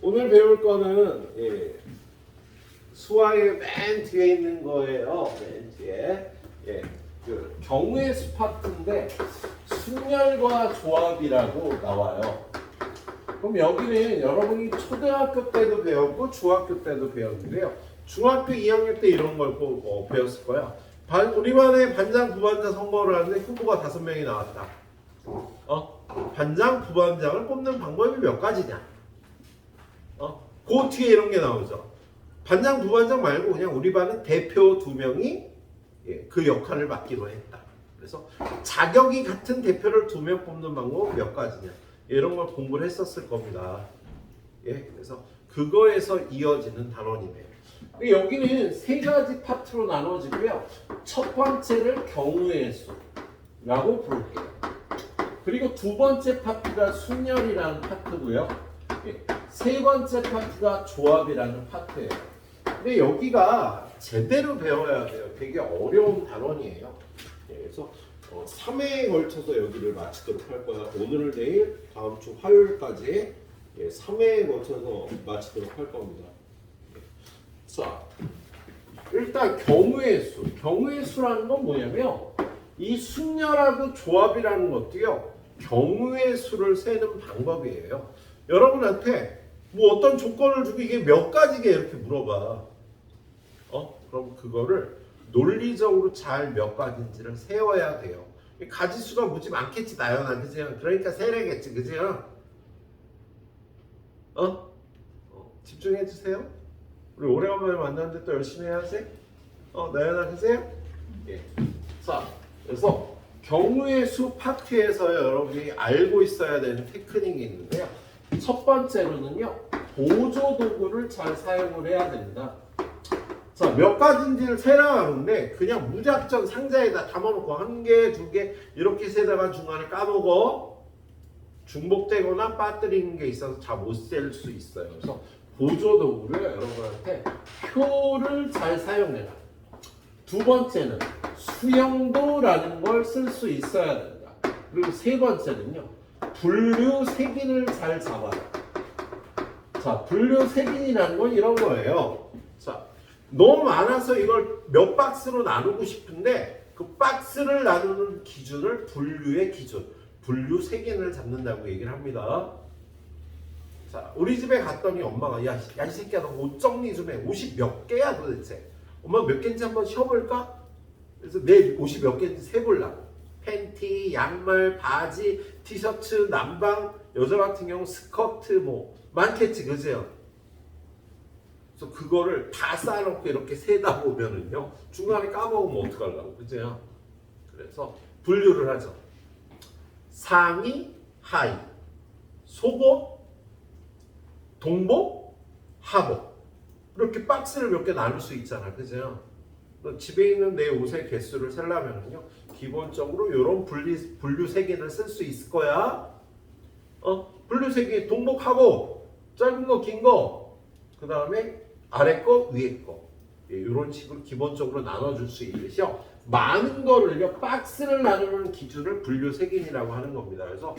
오늘 배울 거는 수화의 맨 뒤에 있는 거예요. 맨 뒤에 경우의 수 파트인데 순열과 조합이라고 나와요. 그럼 여기는 여러분이 초등학교 때도 배웠고 중학교 때도 배웠는데요. 중학교 2학년 때 이런 걸 배웠을 거야. 우리 반에 반장, 부반장 선거를 하는데 후보가 5명이 나왔다. 반장, 부반장을 뽑는 방법이 몇 가지냐? 그 뒤에 이런 게 나오죠. 반장, 부반장 말고 그냥 우리 반은 대표 2명이 그 역할을 맡기로 했다. 그래서 자격이 같은 대표를 2명 뽑는 방법 몇 가지냐? 이런 걸 공부를 했었을 겁니다. 그래서 그거에서 이어지는 단원이네요. 여기는 3가지 파트로 나눠지고요. 첫 번째를 경우의 수라고 부를게요. 그리고 두 번째 파트가 순열이라는 파트고요. 세 번째 파트가 조합이라는 파트예요. 근데 여기가 제대로 배워야 돼요. 되게 어려운 단원이에요. 그래서 3회에 걸쳐서 여기를 마치도록 할 거야. 오늘 내일 다음 주 화요일까지 3회에 걸쳐서 마치도록 할 겁니다. 자, 일단 경우의 수. 경우의 수라는 건 뭐냐면 이 순열하고 조합이라는 것도요. 경우의 수를 세는 방법이에요. 여러분한테 뭐 어떤 조건을 주고 이게 몇 가지게 이렇게 물어봐. 그럼 그거를 논리적으로 잘 몇 가지인지를 세워야 돼요. 가지수가 무지 많겠지 나연아, 그지? 그러니까 세래겠지, 그지? 집중해 주세요. 우리 오래간만에 만났는데 또 열심히 해야지. 나연아, 그지? 자, 그래서 경우의 수 파트에서 여러분이 알고 있어야 되는 테크닉이 있는데요. 첫 번째로는요, 보조 도구를 잘 사용을 해야 됩니다. 자, 몇 가지인지를 세라하는데 그냥 무작정 상자에다 담아놓고 1개, 2개 이렇게 세다가 중간에 까먹어 중복되거나 빠뜨리는 게 있어서 잘 못 셀 수 있어요. 그래서 보조 도구를 여러분한테 표를 잘 사용해라. 두 번째는 수형도라는 걸 쓸 수 있어야 된다. 그리고 세 번째는요, 분류 색인을 잘 잡아라. 자, 분류 색인이라는 건 이런 거예요. 자, 너무 많아서 이걸 몇 박스로 나누고 싶은데 그 박스를 나누는 기준을 분류의 기준, 분류 색인을 잡는다고 얘기를 합니다. 자, 우리 집에 갔더니 엄마가 야 이 새끼야 너 옷 정리 좀 해. 옷이 몇 개야 도대체? 엄마 몇 개인지 한번 쉬어볼까? 그래서 내 옷이 몇 개인지 세보려고. 팬티, 양말, 바지, 티셔츠, 남방, 여자 같은 경우 스커트 뭐 많겠지, 그죠? 그래서 그거를 다 쌓아놓고 이렇게 세다 보면은요, 중간에 까먹으면 어떡하려고, 그죠? 그래서 분류를 하죠. 상의, 하의, 속옷, 동복, 하복. 이렇게 박스를 몇 개 나눌 수 있잖아, 그죠? 집에 있는 내 옷의 개수를 세려면은요, 기본적으로 이런 분류 색인을 쓸 수 있을 거야. 분류 색인 동복하고 짧은 거, 긴 거, 그 다음에 아래 거, 위에 거. 이런 식으로 기본적으로 나눠줄 수 있듯이요. 많은 거를요, 박스를 나누는 기준을 분류 색인이라고 하는 겁니다. 그래서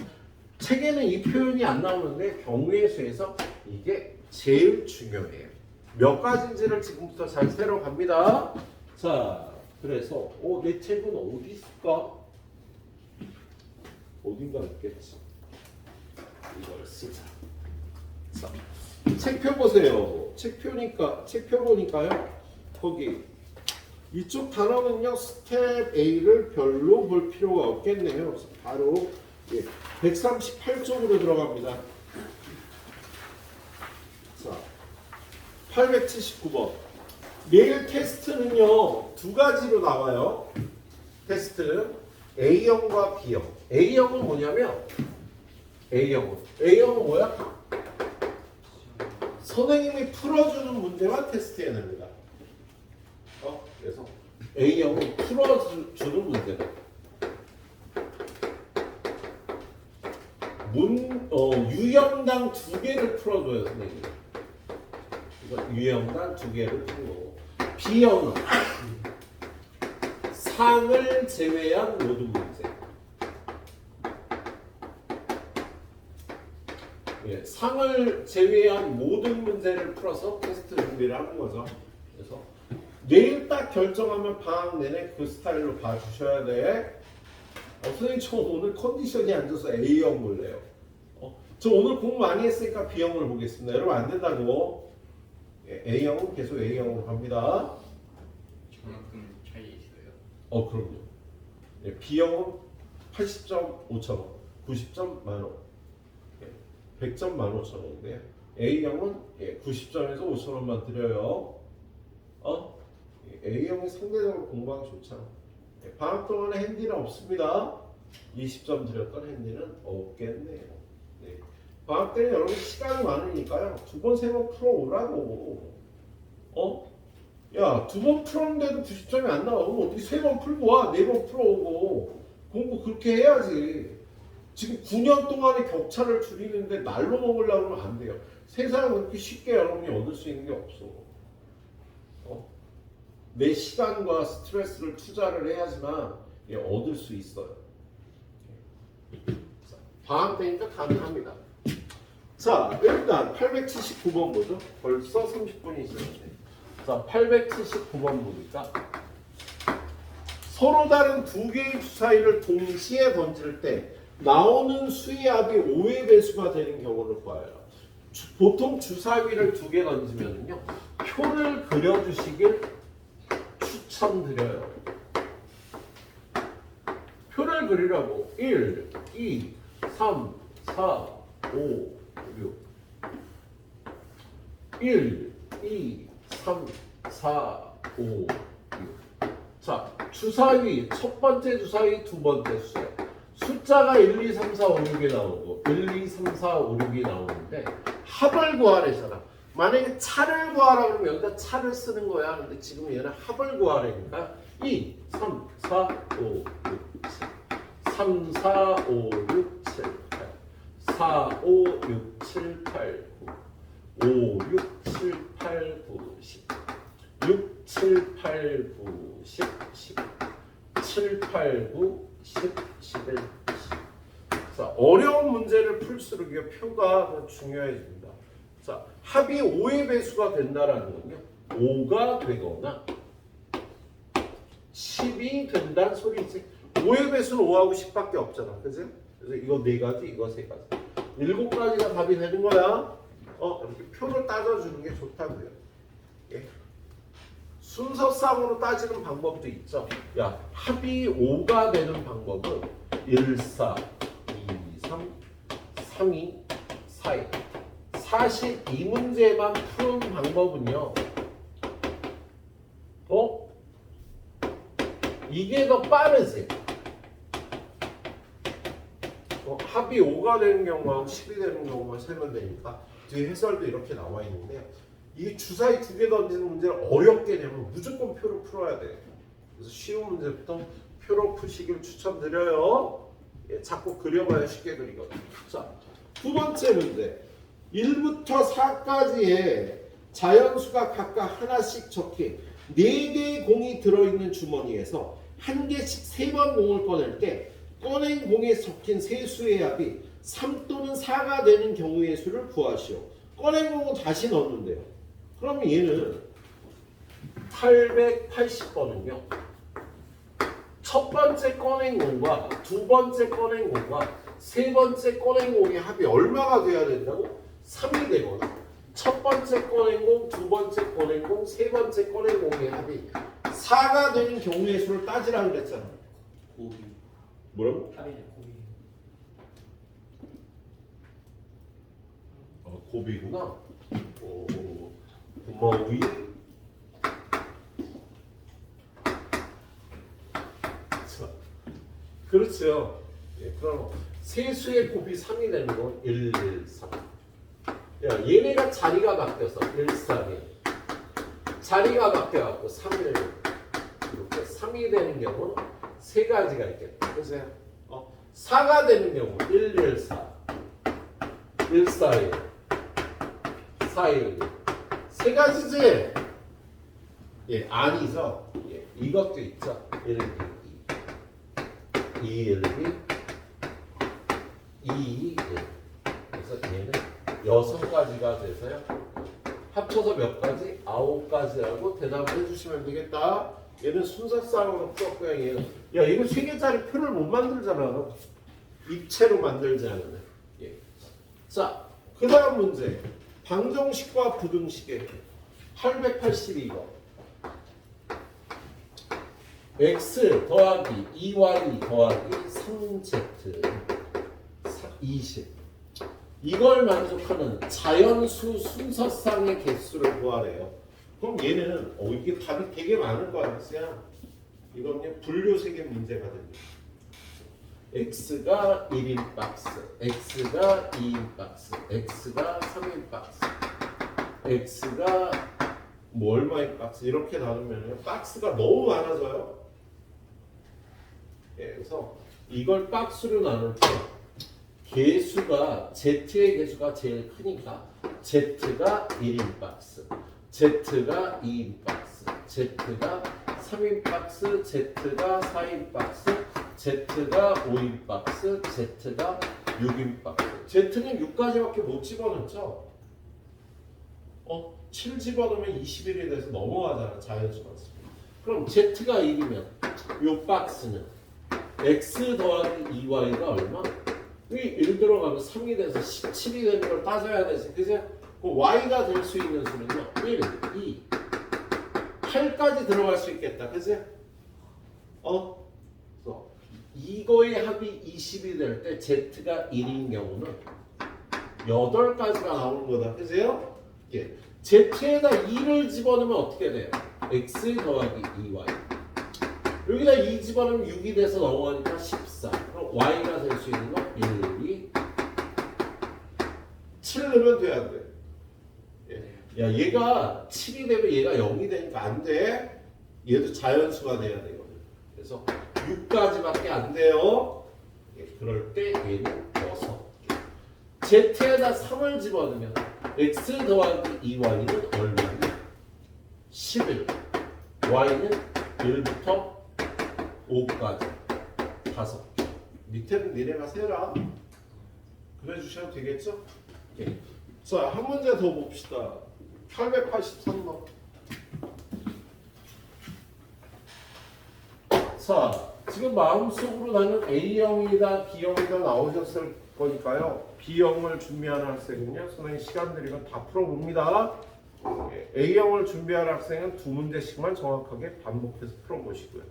책에는 이 표현이 안 나오는데 경우의 수에서 이게 제일 중요해요. 몇 가지인지를 지금부터 잘 세러 갑니다. 자, 그래서 내 책은 어디 있을까? 어딘가 있겠지. 이걸 쓰자. 자, 책표 보세요. 책표 보니까요. 거기 이쪽 단어는요, 스텝 A를 별로 볼 필요가 없겠네요. 그래서 바로 138쪽으로 들어갑니다. 자, 879번. 내일 테스트는요, 2가지로 나와요. 테스트 A형과 B형. A형은 뭐냐면 A형은 뭐야? 선생님이 풀어주는 문제만 테스트해냅니다. 그래서 A형은 풀어주는 문제다. 유형당 2개를 풀어줘요, 선생님. 유형당 2개를 푸는 거고. B형은 상을 제외한 모든 문제. 예, 상을 제외한 모든 문제를 풀어서 테스트 준비를 하는 거죠. 그래서 내일 딱 결정하면 방학 내내 그 스타일로 봐주셔야 돼. 선생님 저 오늘 컨디션이 안 좋아서 A형 볼래요. 저 오늘 공부 많이 했으니까 B형을 보겠습니다. 여러분 안 된다고. 예, A형은 계속 A형으로 갑니다. 저만큼 차이 있어요? 그럼요. 예, B형은 80점 5,000원, 90점 10,000원, 100점 15,000원인데요. A형은 90점에서 5,000원만 드려요. A형이 상대적으로 공부하기 좋잖아. 방학 동안에 핸디는 없습니다. 20점 드렸던 핸디는 없겠네요. 네. 방학 때는 여러분 시간이 많으니까요. 2번, 3번 풀어오라고. 야, 2번 풀었는데도 90점이 안 나와. 그럼 어떻게 3번 풀고 와? 4번 풀어오고. 공부 그렇게 해야지. 지금 9년 동안의 격차를 줄이는데 날로 먹으려고 하면 안 돼요. 세상은 그렇게 쉽게 여러분이 얻을 수 있는 게 없어. 내 시간과 스트레스를 투자를 해야지만 얻을 수 있어요. 방학 때니까 가능합니다. 자, 일단 879번 보죠. 벌써 30분이 지났네. 자, 879번 보니까 서로 다른 두 개의 주사위를 동시에 던질 때 나오는 수의 합이 5의 배수가 되는 경우를 구하여라. 보통 주사위를 2개 던지면요, 표를 그려주시길 추천드려요. 표를 그리라고. 1, 2, 3, 4, 5, 6. 1, 2, 3, 4, 5, 6. 자, 주사위, 첫 번째 주사위, 두 번째 수예요. 숫자가 1, 2, 3, 4, 5, 6이 나오고 1, 2, 3, 4, 5, 6이 나오는데 합을 구하래잖아. 만약에 차를 구하라 그러면 여기다 차를 쓰는 거야. 근데 지금 얘는 합을 구하래니까 2, 3, 4, 5, 6, 7 3, 4, 5, 6, 7, 8 4, 5, 6, 7, 8, 9 5, 6, 7, 8, 9, 10 6, 7, 8, 9, 10, 10 7, 8, 9, 10, 11, 10 자, 어려운 문제를 풀수록 이 표가 더 중요해집니다. 자, 합이 5의 배수가 된다라는 건요, 5가 되거나 10이 된다는 소리지. 5의 배수는 5하고 10밖에 없잖아. 그치? 그래서 이거 4가지, 이거 3가지. 7가지가 답이 되는 거야. 이렇게 표를 따져주는 게 좋다고요. 예. 순서상으로 따지는 방법도 있죠. 야, 합이 5가 되는 방법은 1, 4, 2, 3, 3, 2, 4, 2. 사실 이 문제만 푸는 방법은요, 이게 더 빠르지. 합이 5가 되는 경우하고 10이 되는 경우만 세면 되니까 뒤에 해설도 이렇게 나와 있는데요. 이 주사위 2개 던지는 문제를 어렵게 내면 무조건 표로 풀어야 돼. 그래서 쉬운 문제부터 표로 푸시길 추천드려요. 예, 자꾸 그려봐야 쉽게 그리거든요. 자, 두 번째 문제. 1부터 4까지의 자연수가 각각 하나씩 적힌 4개의 공이 들어있는 주머니에서 한 개씩 3번 공을 꺼낼 때 꺼낸 공에 적힌 세 수의 합이 3 또는 4가 되는 경우의 수를 구하시오. 꺼낸 공은 다시 넣는데요. 그러면 얘는 880번은요, 첫 번째 꺼낸 공과 두 번째 꺼낸 공과 세 번째 꺼낸 공의 합이 얼마가 돼야 된다고? 3이 되거나 첫 번째 꺼낸 공, 두 번째 꺼낸 공, 세 번째 꺼낸 공의 합이 4가 되는 경우의 수를 따지라고 그랬잖아. 고비. 뭐라고? 합의는 고비. 고비구나. 고마위. 그렇죠. 예, 그럼 세수의 곱이 3이 되는 건 1, 1, 3. 야, 얘네가 자리가 바뀌어서 1, 3이 자리가 바뀌어갖고 3을 이렇게 3이 되는 경우는 세 가지가 있겠다. 보세요. 4가 되는 경우 1, 1, 4, 1, 4, 1, 4, 1, 세 가지지? 예, 아니죠. 예, 이것도 있죠. 1, 2, 2, 1, 2, 2, 1. 그래서 얘는 6가지가 돼서요. 합쳐서 몇 가지? 9가지라고 대답을 해주시면 되겠다. 얘는 순서쌍으로 풀었고요. 얘는 야 이거 3개짜리 표를 못 만들잖아. 입체로 만들지 않으면. 예. 자, 그 다음 문제. 방정식과 부등식의 882번. x 더하기 2y 더하기 3z 20. 이걸 만족하는 자연수 순서쌍의 개수를 구하래요. 그럼 얘는 이게 답이 되게 많을 거야. 이거는요 분류 세개 문제가 됩니다. x가 1인 박스, x가 2인 박스, x가 3인 박스, x가 뭐 얼마인 박스 이렇게 나누면 박스가 너무 많아져요. 예, 그래서 이걸 박스로 나눌 때 개수가 z의 개수가 제일 크니까 z가 1인 박스, z가 2인 박스, z가 3인 박스, z가 4인 박스, z가 5인 박스, z가 6인 박스. z는 6까지밖에 못 집어넣죠. 7 집어넣으면 21이 돼서 넘어가잖아. 자연수 맞습니다. 그럼 z가 1이면 이 박스는 x 더하기 2y가 얼마? 이 1 들어가면 3이 돼서 17이 되는 걸 따져야 되지. 그죠? 그 y가 될 수 있는 수는요. 1, 2, 8까지 들어갈 수 있겠다. 그죠? 그래서 이거의 합이 20이 될 때 z가 1인 경우는 8가지가 나오는 거다. 그죠? 예. z에다 2를 집어넣으면 어떻게 돼요? x 더하기 2y. 여기다 2 집어넣으면 6이 돼서 넘어가니까 14. 그럼 y가 될 수 있는 거 1, 2, 7 넣으면 돼, 안 돼? 예. 야, 얘가 7이 되면 얘가 0이 되니까 안 돼. 얘도 자연수가 돼야 되거든. 그래서 6까지밖에 안 돼요. 예, 그럴 때 얘는 6. z에다 3을 집어넣으면 x 더하기 2y는 얼마냐? 11. y는 1부터 5까지 5개. 밑에는 니네가 세라. 그래 주셔도 되겠죠? 예. 자, 한 문제 더 봅시다. 883번. 자, 지금 마음속으로 나는 A형이다, B형이다 나오셨을 거니까요. B형을 준비하는 학생은요, 선생님 시간 들이면 다 풀어봅니다. A형을 준비하는 학생은 2문제씩만 정확하게 반복해서 풀어보시고요.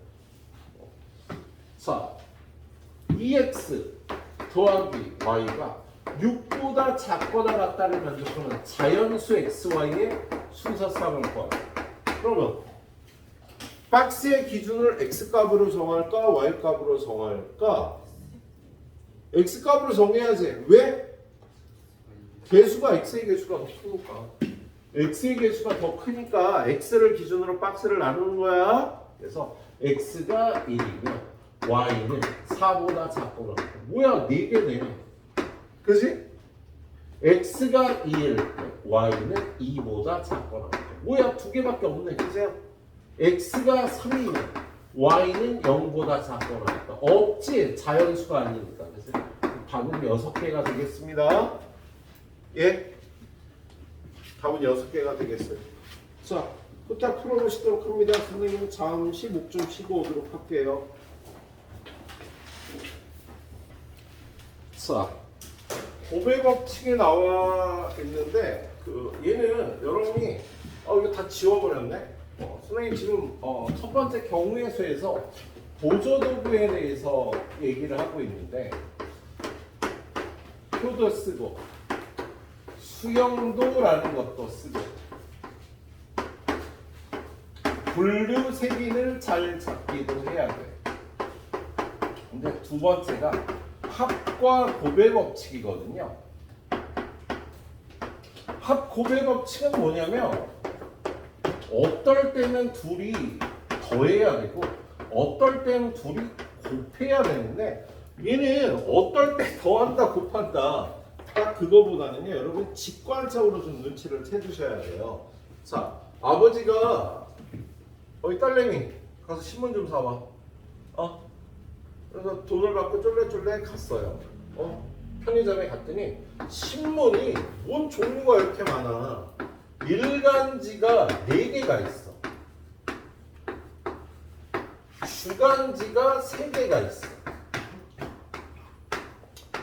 자, 2x 더하기 y가 6보다 작거나 같다를 만족하는 자연수 xy의 순서쌍을 구하라. 그러면 박스의 기준을 x값으로 정할까 y값으로 정할까? x값으로 정해야지. 왜? 개수가 x의 개수가 더 크니까. x의 개수가 더 크니까 x를 기준으로 박스를 나누는 거야. 그래서 x가 1이면 y는 4보다 작거나 같다. 뭐야? 4개네. 그지? x가 2일 때 y는 2보다 작거나 같다. 뭐야? 2개밖에 없네. 그죠? x가 3이면 y는 0보다 작거나 같다. 없지? 자연수가 아니니까. 그래서 답은 6개가 되겠습니다. 예? 답은 6개가 되겠어요. 자, 후딱 풀어보시도록 합니다. 선생님은 잠시 목 좀 쉬고 오도록 할게요. 자, 고배 법칙에 나와 있는데 얘는 여러분이 이거 다 지워버렸네. 선생님 지금 첫 번째 경우의 수에서 보조도구에 대해서 얘기를 하고 있는데 표도 쓰고 수영도라는 것도 쓰고 분류 색인을 잘 잡기도 해야 돼. 근데 두 번째가 합과 고배 법칙이거든요. 합 고배 법칙은 뭐냐면 어떨 때는 둘이 더해야 되고 어떨 때는 둘이 곱해야 되는데 얘는 어떨 때 더한다 곱한다 딱 그거보다는요 여러분 직관적으로 좀 눈치를 채주셔야 돼요. 자, 아버지가 딸내미 가서 신문 좀 사와. 그래서 돈을 받고 쫄래쫄래 갔어요. 편의점에 갔더니 신문이 뭔 종류가 이렇게 많아. 일간지가 4개가 있어. 주간지가 3개가 있어.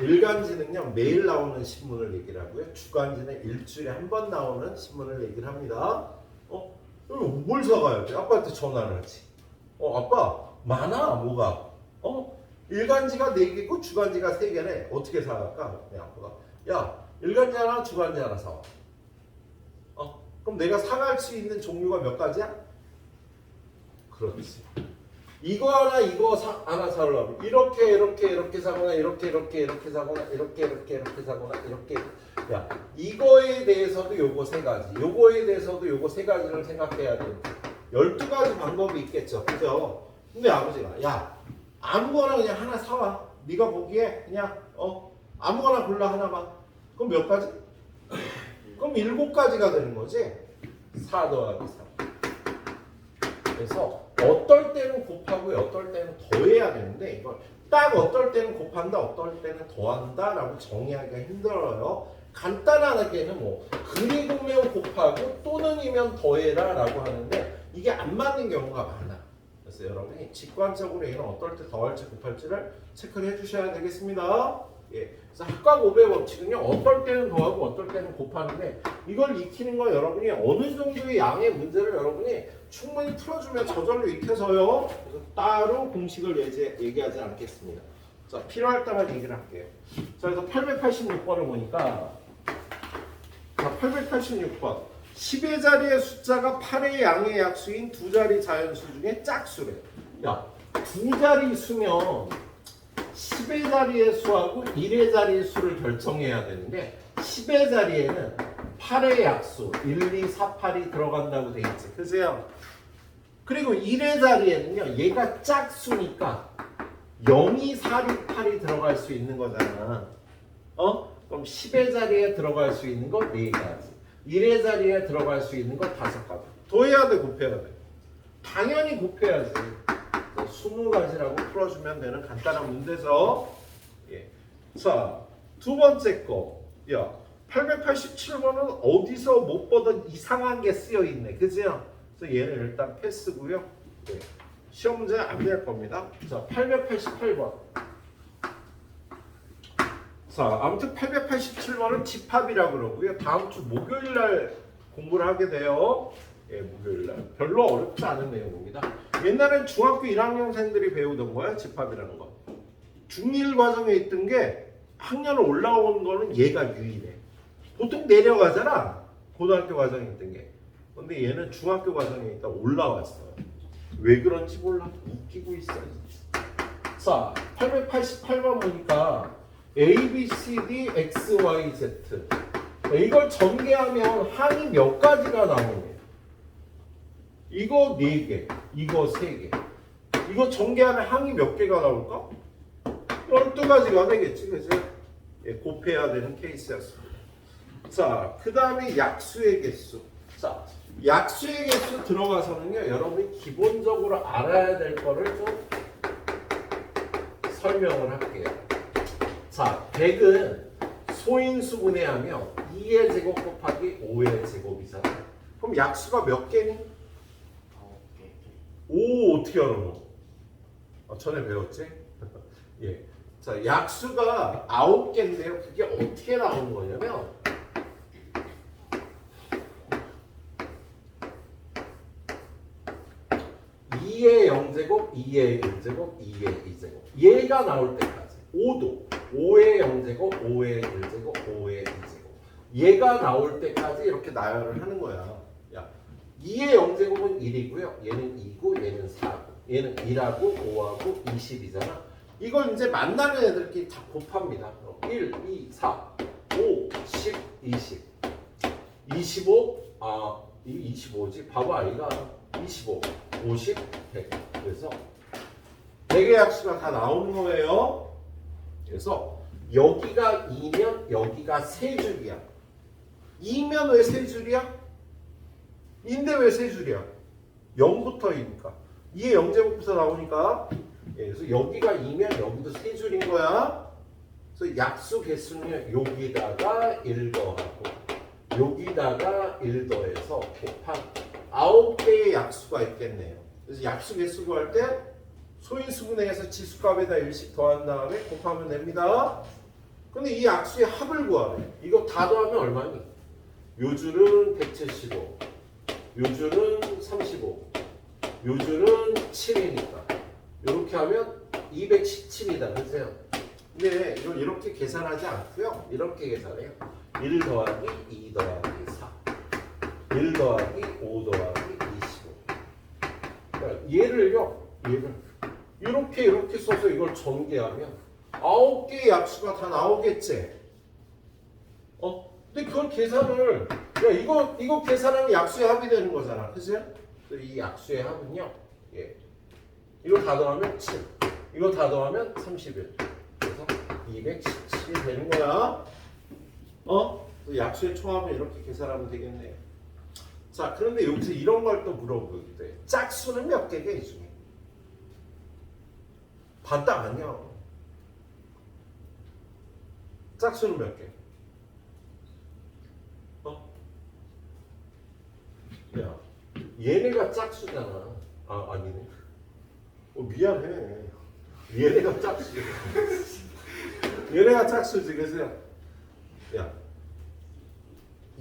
일간지는요 매일 나오는 신문을 얘기를 하고요. 주간지는 일주일에 한 번 나오는 신문을 얘기를 합니다. 그럼 뭘 사가야지? 아빠한테 전화를 하지. 아빠 많아 뭐가? 일간지가 4개고 주간지가 3개네. 어떻게 사갈까? 내 아빠가 야 일간지 하나 주간지 하나 사와. 그럼 내가 사갈 수 있는 종류가 몇 가지야? 그렇지. 이거 하나 이거 하나 사려면 이렇게 사거나 이렇게 사거나 이렇게 사거나 이렇게. 야 이거에 대해서도 요거 3가지, 요거에 대해서도 요거 3가지를 생각해야 돼. 12가지 방법이 있겠죠, 그죠? 근데 아버지가 야 아무거나 그냥 하나 사와. 네가 보기에 그냥 아무거나 골라 하나만. 그럼 몇 가지? 그럼 7가지가 되는 거지. 4 더하기 3. 그래서 어떨 때는 곱하고 어떨 때는 더해야 되는데 이걸 딱 어떨 때는 곱한다 어떨 때는 더한다 라고 정의하기가 힘들어요. 간단하게는 뭐 그리고면 곱하고 또는이면 더해라 라고 하는데 이게 안 맞는 경우가 많아. 그래서 여러분이 직관적으로 얘는 어떨 때 더할지 곱할지를 체크를 해주셔야 되겠습니다. 예, 그래서 학과 500 법칙은요 어떨 때는 더하고 어떨 때는 곱하는데 이걸 익히는 건 여러분이 어느 정도의 양의 문제를 여러분이 충분히 풀어주면 저절로 익혀서요. 그래서 따로 공식을 얘기하지 않겠습니다. 자 필요할 때만 얘기를 할게요. 자 그래서 886번을 보니까 자 886번 10의 자리의 숫자가 8의 양의 약수인 2자리 자연수 중에 짝수래. 야 2자리 수면 10의 자리의 수하고 1의 자리의 수를 결정해야 되는데 10의 자리에는 8의 약수 1, 2, 4, 8이 들어간다고 돼 있지. 그죠? 그리고 1의 자리에는요 얘가 짝수니까 0, 2, 4, 6, 8이 들어갈 수 있는 거잖아. 그럼 10의 자리에 들어갈 수 있는 거 4가지, 1의 자리에 들어갈 수 있는 거 5가지. 더해야 돼 곱해야 돼? 당연히 곱해야지. 20가지라고 풀어주면 되는 간단한 문제죠. 예. 자, 두 번째 거. 야, 887번은 어디서 못 보던 이상한 게 쓰여 있네. 그죠? 그래서 얘는 일단 패스고요. 네. 시험 문제 안 될 겁니다. 자, 888번. 자, 아무튼 887번은 집합이라고 그러고요. 다음 주 목요일 날 공부를 하게 돼요. 예, 목요일 날. 별로 어렵지 않은 내용입니다. 옛날엔 중학교 1학년생들이 배우던 거야, 집합이라는 거. 중1 과정에 있던 게 학년을 올라온 거는 얘가 유일해. 보통 내려가잖아, 고등학교 과정에 있던 게. 근데 얘는 중학교 과정에 있다 올라왔어요. 왜 그런지 몰라. 웃기고 있어요. 자, 888번 보니까 A, B, C, D, X, Y, Z. 이걸 전개하면 항이 몇 가지가 나오네. 이거 4개, 이거 3개. 이거 전개하면 항이 몇 개가 나올까? 12가지가 되겠지, 그죠? 예, 곱해야 되는 케이스였습니다. 자, 그 다음에 약수의 개수. 자, 약수의 개수 들어가서는요, 여러분이 기본적으로 알아야 될 거를 좀 설명을 할게요. 자, 100은 소인수 분해하면 2의 제곱 곱하기 5의 제곱이잖아. 그럼 약수가 몇 개니? 9개. 오, 어떻게 알아 너? 전에 배웠지? 예. 자, 약수가 9개인데요. 그게 어떻게 나오는 거냐면 (2의 0제곱, 2의 1제곱, 2의 2제곱) 얘가 나올 때까지 5도 5의 0제곱, 5의 1제곱, 5의 2제곱 얘가 나올 때까지 이렇게 나열을 하는 거야. 야, 2의 0제곱은 1이고요. 얘는 2고 얘는 4고 얘는 1하고 5하고 20이잖아. 이걸 이제 만나는 애들끼리 다 곱합니다. 1, 2, 4, 5, 10, 20 25 이 25지? 봐봐 이가 25, 50, 100 그래서 100의 약수가 다 나오는 거예요. 그래서 여기가 2면 여기가 3줄이야. 2면 왜 3줄이야? 인데 왜 3줄이야? 0부터 2니까 2의 0제곱부터 나오니까. 예, 그래서 여기가 2면 여기도 3줄인 거야. 그래서 약수 개수는 여기다가 1 더하고 여기다가 1 더해서 곱한 9개의 약수가 있겠네요. 그래서 약수 개수 구할 때 소인수분해해서 지수값에다 1씩 더한 다음에 곱하면 됩니다. 근데 이 약수의 합을 구하래. 이거 다 더하면 얼마니? 요줄은 175, 요줄은 35, 요줄은 7이니까 이렇게 하면 217이다. 그러세요? 근데 이걸 이렇게 계산하지 않고요. 이렇게 계산해요. 1 더하기 2 더하기 4, 1 더하기 5 더하기 25. 그러니까 얘를 이렇게 써서 이걸 전개하면 9개의 약수가 다 나오겠지. 근데 그걸 계산을 이거 계산하면 약수의 합이 되는 거잖아. 그죠? 이 약수의 합은요. 예. 이거 다 더하면 7. 이거 다 더하면 31. 그래서 217이 되는 거야. 약수의 총합을 이렇게 계산하면 되겠네요. 자, 그런데 여기서 이런 걸 또 물어보기도 해. 짝수는 몇 개게 이 중에? 반딱 아니야. 짝수는 몇 개? 야, 얘네가 짝수잖아. 아니네. 미안해. 얘네가 짝수지. 얘네가 짝수지. 그래서 야,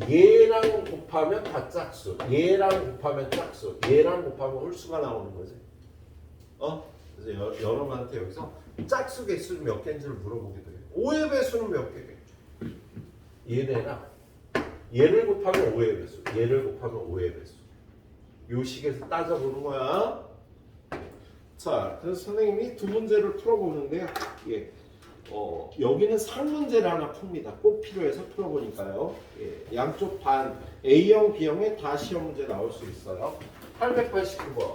얘랑 곱하면 다 짝수. 얘랑 곱하면 짝수. 얘랑 곱하면 홀수가 나오는 거지. 그래서 여러분한테 여기서 짝수 개수는 몇 개인지를 물어보기도 해. 5의 배수는 몇 개게? 얘네랑 얘를 곱하면 5의 배수, 얘를 곱하면 5의 배수. 요 식에서 따져보는 거야. 자, 그래서 선생님이 두 문제를 풀어보는데요. 예. 여기는 상문제를 하나 풉니다. 꼭 필요해서 풀어보니까요. 예. 양쪽 반 A형, B형에 다 시험 문제 나올 수 있어요. 889번.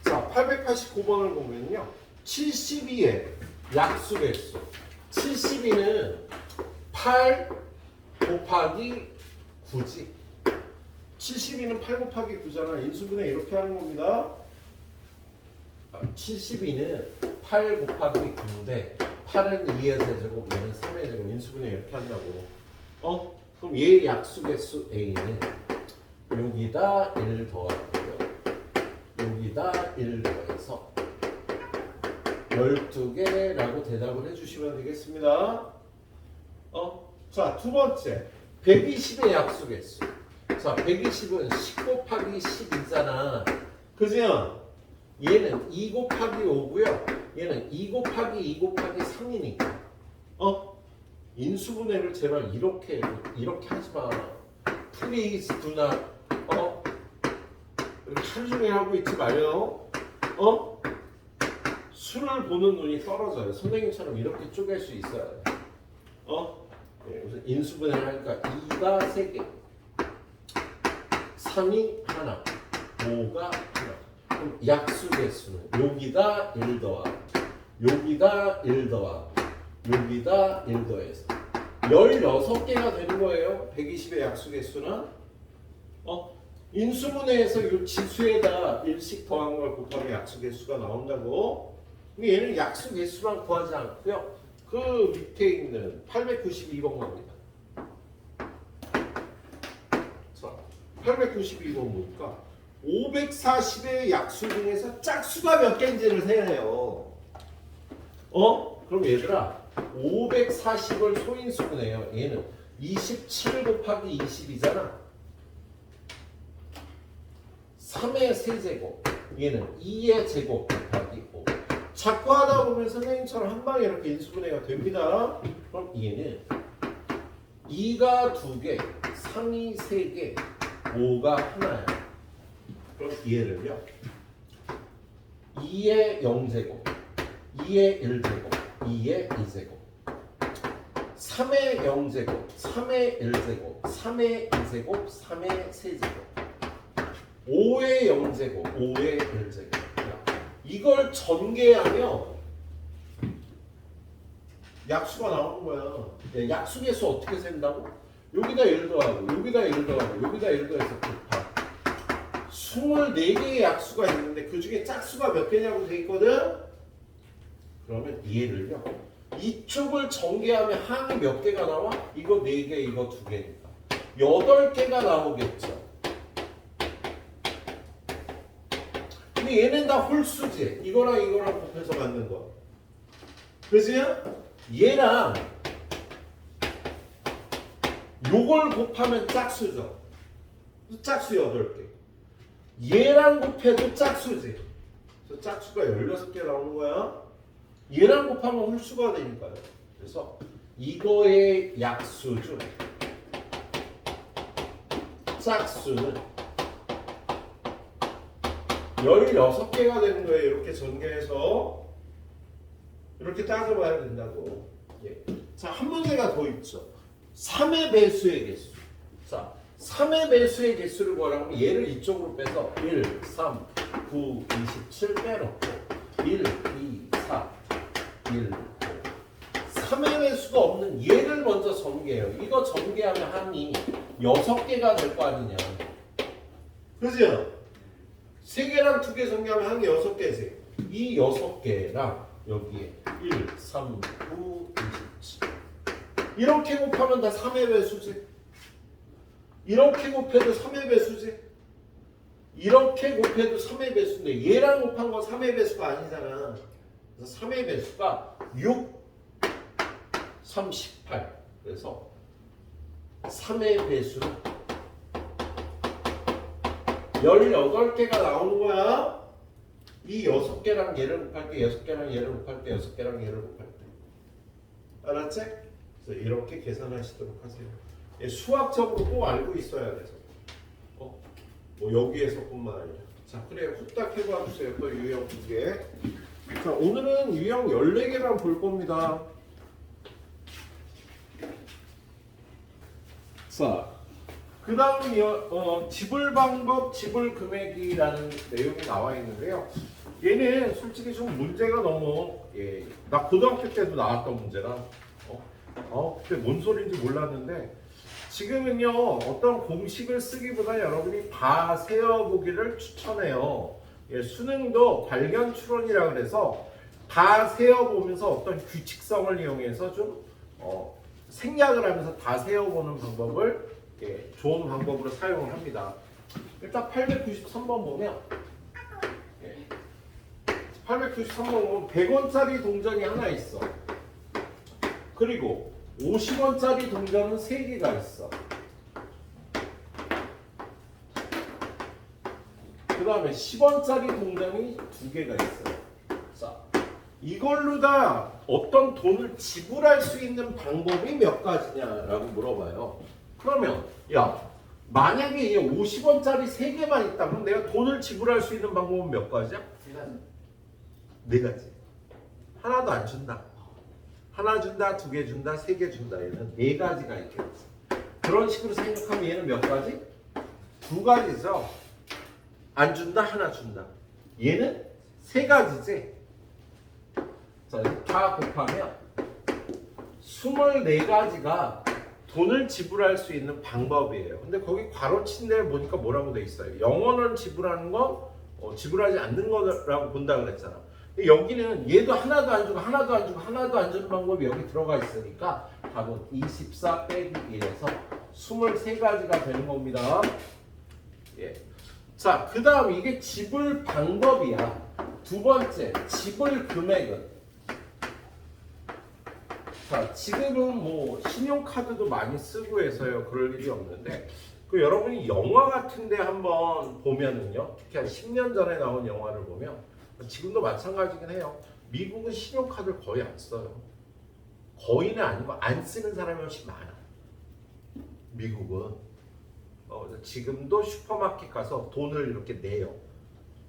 자, 889번을 보면요. 72의 약수 개수. 72는 8 곱하기 9지. 72는 8 곱하기 9잖아. 인수분해 이렇게 하는 겁니다. 72는 8 곱하기 9인데 8은 2의 세제곱, 얘는 3의 제곱. 인수분해 이렇게 한다고. 그럼 얘 약수 개수 A는 여기다 1 더하고요. 여기다 1 더해서 12개라고 대답을 해주시면 되겠습니다. 자, 두 번째 120의 약수 개수. 자, 120은 10 곱하기 10이잖아. 그죠? 얘는 2 곱하기 5고요. 얘는 2 곱하기 2 곱하기 3이니까. 인수분해를 제발 이렇게 하지 마. 플리즈 두나. 이렇게 하루 종일 하고 있지 말요. 수를 보는 눈이 떨어져요. 선생님처럼 이렇게 쪼갤 수 있어야 돼. 네, 그래서 인수분해를 하니까 2가 3개, 3이 하나, 5가 하나. 그럼 약수 개수는 여기다 1 더하고, 여기다 1 더하고, 여기다 1 더해서 16개가 되는 거예요. 120의 약수 개수는. 인수분해에서 이 지수에다 1씩 더한 걸 곱하면 약수 개수가 나온다고. 근데 얘는 약수 개수만 구하지 않고요. 그 밑에 있는 892번 겁니다. 자, 892번 보니까 540의 약수 중에서 짝수가 몇 개인지를 세야 해요. 그럼 얘들아 540을 소인수분해요. 얘는 27 곱하기 20이잖아. 3의 세제곱, 얘는 2의 제곱 곱하기 5. 자꾸 하다 보면 선생님처럼 한 방에 이렇게 인수분해가 됩니다. 그럼 얘는 2가 2개, 3이 3개, 5가 하나야. 그럼 얘를요 2의 0제곱, 2의 1제곱, 2의 2제곱, 3의 0제곱, 3의 1제곱, 3의 2제곱, 3의 3제곱, 5의 0제곱, 5의 1제곱. 이걸 전개하면 약수가 나오는 거야. 약수 개수 어떻게 센다고? 여기다 1 더하고, 여기다 1 더하고, 여기다 1 더해서 곱하. 24개의 약수가 있는데 그 중에 짝수가 몇 개냐고 돼 있거든? 그러면 얘를요. 이쪽을 전개하면 항이 몇 개가 나와? 이거 4개, 이거 2개니까 8개가 나오겠죠. 근데 얘는 다 홀수지. 이거랑 이거랑 곱해서 만든 거. 그지? 얘랑 요걸 곱하면 짝수죠. 짝수 8개. 얘랑 곱해도 짝수지. 그래서 짝수가 16개 나오는 거야. 얘랑 곱하면 홀수가 되니까요. 그래서 이거의 약수준 짝수는 16개가 되는 거예요. 이렇게 전개해서 이렇게 따져봐야 된다고. 예. 자, 한 문제가 더 있죠. 3의 배수의 개수. 자, 3의 배수의 개수를 구하라면 얘를 이쪽으로 빼서 1, 3, 9, 27 빼놓고 1, 2, 4, 1, 5. 3의 배수가 없는 얘를 먼저 전개해요. 이거 전개하면 항이 6개가 될 거 아니냐. 그죠? 3개랑 2개 전개하면 항이 6개지. 이 6개랑 여기에 1, 3, 9, 27 이렇게 곱하면 다 3의 배수지. 이렇게 곱해도 3의 배수지. 이렇게 곱해도 3의 배수인데 얘랑 곱한 건 3의 배수가 아니잖아. 그래서 3의 배수가 6, 38. 그래서 3의 배수는 18개가 나오는 거야. 이 6개랑 얘를 곱할 때 6개랑 얘를 곱할 때 6개랑 얘를 곱할 때. 알았지? 그래서 이렇게 계산하시도록 하세요. 수학적으로 꼭 알고 있어야 돼서. 뭐 여기에서뿐만 아니라. 자, 그래요. 후딱 해봐 주세요. 또 유형 2개. 자, 오늘은 유형 14개만 볼 겁니다. 자, 그 다음은 지불 방법, 지불 금액이라는 내용이 나와 있는데요. 얘는 솔직히 좀 문제가 너무 나 고등학교 때도 나왔던 문제라 그때 뭔 소리인지 몰랐는데 지금은요 어떤 공식을 쓰기보다 여러분이 다 세어보기를 추천해요. 수능도 발견 추론이라 그래서 다 세어보면서 어떤 규칙성을 이용해서 좀 생략을 하면서 다 세어보는 방법을 좋은 방법으로 사용을 합니다. 일단 893번 보면 893번 보면 100원짜리 동전이 하나 있어. 그리고 50원짜리 동전은 3개가 있어. 그 다음에 10원짜리 동전이 2개가 있어요. 자, 이걸로 다 어떤 돈을 지불할 수 있는 방법이 몇 가지냐라고 물어봐요. 그러면 야, 만약에 얘 50원짜리 3개만 있다면 내가 돈을 지불할 수 있는 방법은 몇 가지야? 4가지. 하나도 안 준다. 하나 준다, 2개 준다, 3개 준다. 얘는 4가지가 있겠지. 그런 식으로 생각하면 얘는 몇 가지? 2가지죠. 안 준다, 하나 준다. 얘는 3가지지. 자, 다 곱하면 24가지가 돈을 지불할 수 있는 방법이에요. 근데 거기 괄호친 데 보니까 뭐라고 돼 있어요? 영원을 지불하는 건 지불하지 않는 거라고 본다 그랬잖아. 근데 여기는 얘도 하나도 안 주고 하나도 안 주고 하나도 안 주는 방법이 여기 들어가 있으니까 답은 24 빼기 1에서 23가지가 되는 겁니다. 예. 자, 그 다음 이게 지불 방법이야. 두 번째, 지불 금액은 자, 지금은 뭐 신용카드도 많이 쓰고 해서요 그럴 일이 없는데 여러분이 영화 같은데 한번 보면은요, 특히 한 10년 전에 나온 영화를 보면 지금도 마찬가지긴 해요. 미국은 신용카드를 거의 안 써요. 거의는 아니고 안 쓰는 사람이 훨씬 많아. 미국은 지금도 슈퍼마켓 가서 돈을 이렇게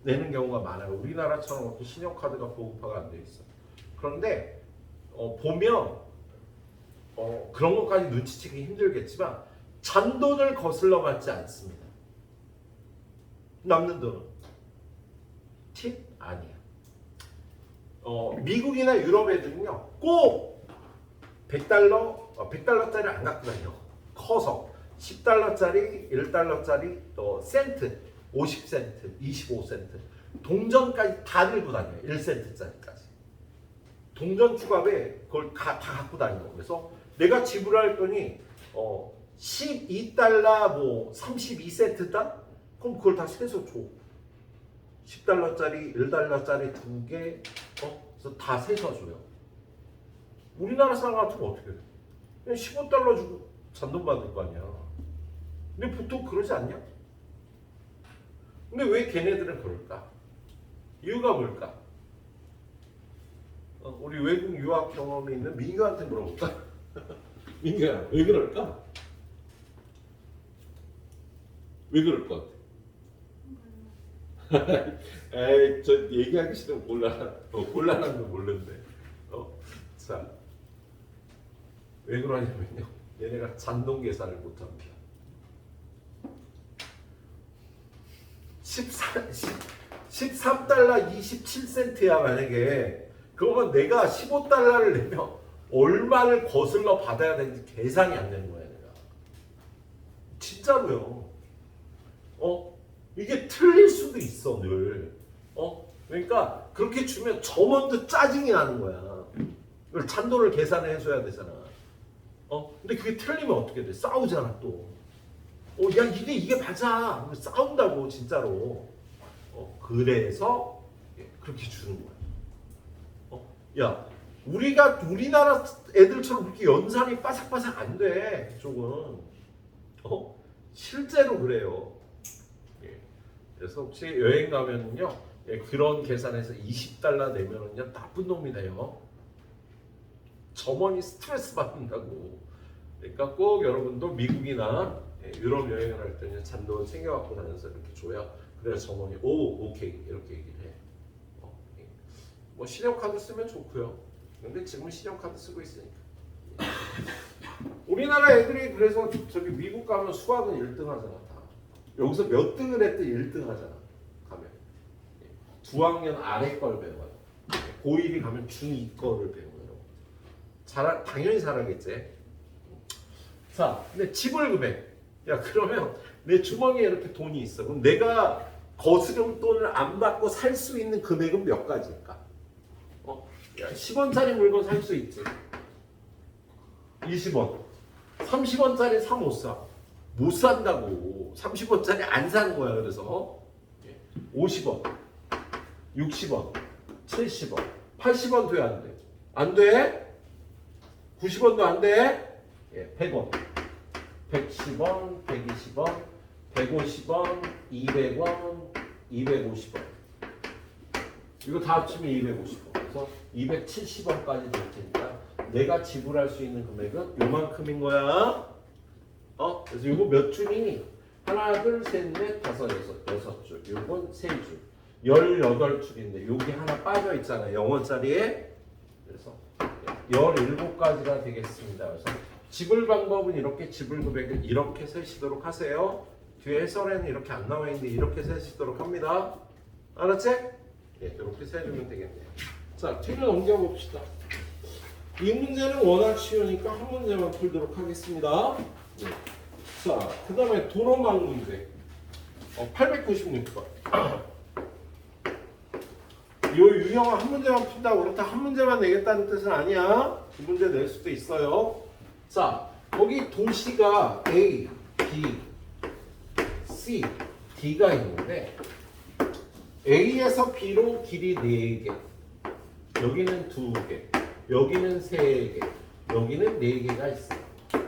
내는 경우가 많아요. 우리나라처럼 그렇게 신용카드가 보급화가 안 돼 있어. 그런데 보면 그런 것까지 눈치채기 힘들겠지만 잔돈을 거슬러 받지 않습니다. 남는 돈은 팁 아니야. 미국이나 유럽 애들은요 꼭 100달러짜리 안 갖고 다녀. 커서 10달러짜리, 1달러짜리, 또 센트, 50센트, 25센트 동전까지 다 들고 다녀요. 1센트짜리까지. 동전 추가에 그걸 다 갖고 다니는. 그래서 내가 지불할 돈이 12달러 뭐 32센트다? 그럼 그걸 다 세서 줘. 10달러짜리, 1달러짜리 두 개, 그래서 다 세서 줘요. 우리나라 사람 같으면 어떻게 해? 그냥 15달러 주고 잔돈 받을 거 아니야. 근데 보통 그러지 않냐? 근데 왜 걔네들은 그럴까? 이유가 뭘까? 우리 외국 유학 경험이 있는 민규한테 물어볼까? 민규야, 왜 그럴까? 왜 그럴 것 같아? 에이, 저 얘기하기 싫으면 곤란한 거 모르는데. 자, 왜 그러냐면요. 얘네가 잔돈 계산을 못합니다. 13달러 27센트야 만약에. 그러면 내가 15달러를 내면 얼마를 거슬러 받아야 되는지 계산이 안 되는 거야 내가. 진짜로요. 이게 틀릴 수도 있어 늘. 그러니까 그렇게 주면 저 먼저 짜증이 나는 거야. 이걸 잔돈을 계산을 해줘야 되잖아. 근데 그게 틀리면 어떻게 돼? 싸우잖아 또. 야 이게 맞아. 싸운다고 진짜로. 그래서 그렇게 주는 거야. 야 우리나라 애들처럼 그렇게 연산이 바삭바삭 안 돼. 그쪽은. 실제로 그래요. 그래서 혹시 여행 가면은요, 그런 계산에서 20달러 내면은요 나쁜 놈이 돼요. 점원이 스트레스 받는다고. 그러니까 꼭 여러분도 미국이나 유럽 여행을 할 때는 잔돈 챙겨갖고 다녀서 이렇게 줘야 그래야 점원이 오케이 이렇게 얘기를 해. 뭐 신용카드 쓰면 좋고요. 근데 지금은 신용카드 쓰고 있으니까. 우리나라 애들이 그래서 저기 미국 가면 수학은 1등 하잖아 다. 여기서 몇 등을 했든 1등 하잖아. 가면 두 학년 아래 걸 배워요. 고1이 가면 중2 거를 배워요. 당연히 잘하겠지. 자, 근데 지불 금액. 야 그러면 내 주머니에 이렇게 돈이 있어. 그럼 내가 거스름 돈을 안 받고 살 수 있는 금액은 몇 가지일까? 10원짜리 물건 살 수 있지. 20원. 30원짜리 사 못 사. 못 산다고. 30원짜리 안 사는 거야. 그래서 50원, 60원, 70원, 80원 돼 안 돼? 안 돼? 90원도 안 돼? 100원, 110원, 120원, 150원, 200원, 250원. 이거 다 합치면 250원. 그래서 270원까지 될 테니까 내가 지불할 수 있는 금액은 요만큼인 거야. 그래서 이거 몇 줄이니? 하나, 둘, 셋, 넷, 다섯, 여섯 줄. 요건 세 줄. 18줄인데 여기 하나 빠져 있잖아요. 0원짜리에. 그래서 17가지가 되겠습니다. 그래서 지불 방법은 이렇게 지불 금액을 이렇게 세시도록 하세요. 뒤에 해설에는 이렇게 안 나와 있는데 이렇게 세시도록 합니다. 알았지? 이렇게 세주면 되겠네요. 자, 뒤로 넘겨봅시다. 이 문제는 워낙 쉬우니까 한 문제만 풀도록 하겠습니다. 자, 그 다음에 도로망 문제. 896번. 이 유형은 한 문제만 푼다고 그렇다 한 문제만 내겠다는 뜻은 아니야. 두 문제 낼 수도 있어요. 자, 거기 도시가 A, B, C, D가 있는데 A에서 B로 길이 4개, 여기는 2개, 여기는 3개, 여기는 4개가 있어요.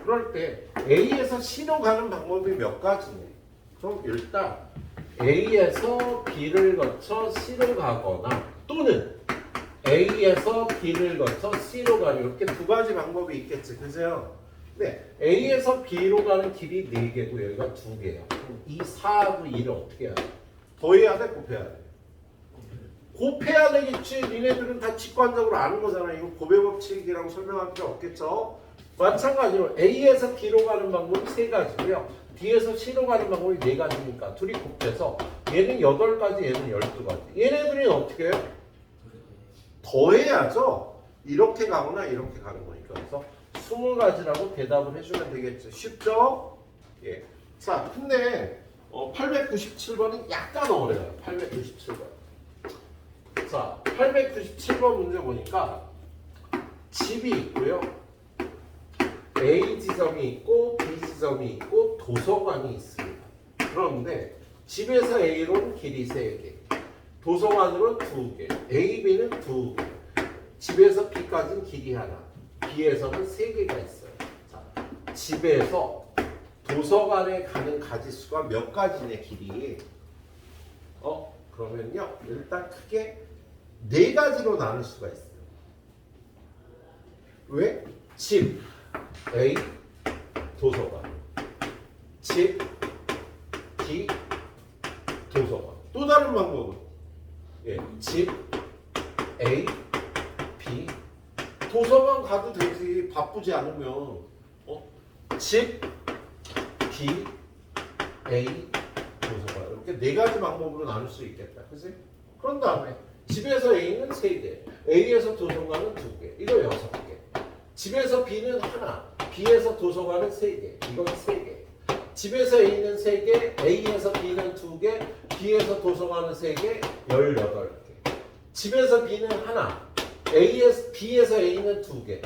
그럴 때 A에서 C로 가는 방법이 몇 가지네. 그럼 일단 A에서 B를 거쳐 C로 가거나 또는 A에서 B를 거쳐 C로 가는 이렇게 두 가지 방법이 있겠지. 그죠? 네, A에서 B로 가는 길이 4개고 여기가 2개야. 그럼 이 4하고 2를 어떻게 해야 돼? 더해야 돼? 곱해야 돼? 곱해야 되겠지. 니네들은 다 직관적으로 아는 거잖아. 이거 곱의 법칙이라고 설명할 필요 없겠죠. 마찬가지로 A에서 B로 가는 방법이 3가지고요. B에서 C로 가는 방법이 4가지니까 둘이 곱해서 얘는 8가지, 얘는 12가지. 얘네들이 어떻게 해요? 더해야죠. 이렇게 가거나 이렇게 가는 거니까. 그래서 20가지라고 대답을 해주면 되겠죠. 쉽죠? 예. 자, 근데 897번은 약간 어려워요. 897번. 자, 897번 문제 보니까 집이 있고요. A 지점이 있고 B 지점이 있고 도서관이 있습니다. 그런데 집에서 A로는 길이 3개, 도서관으로는 2개, A, B는 2개, 집에서 B까지는 길이 하나, B에서는 3개가 있어요. 자, 집에서 도서관에 가는 가지수가 몇 가지네, 길이. 그러면요, 일단 크게 4가지로 나눌 수가 있어요. 왜? 집, A, 도서관. 집, B, 도서관. 또 다른 방법은 집, A, B, 도서관 가도 되지. 바쁘지 않으면. 집, B, A, 도서관. 이렇게 4가지 방법으로 나눌 수 있겠다. 그치? 그런 다음에 집에서 A는 3개, A에서 도서관은 2개, 이거 6개. 집에서 B는 하나, B에서 도서관은 3개, 이건 3개. 집에서 A는 3개, A에서 B는 2개, B에서 도서관은 3개, 18개. 집에서 B는 하나, B에서 A는 2개,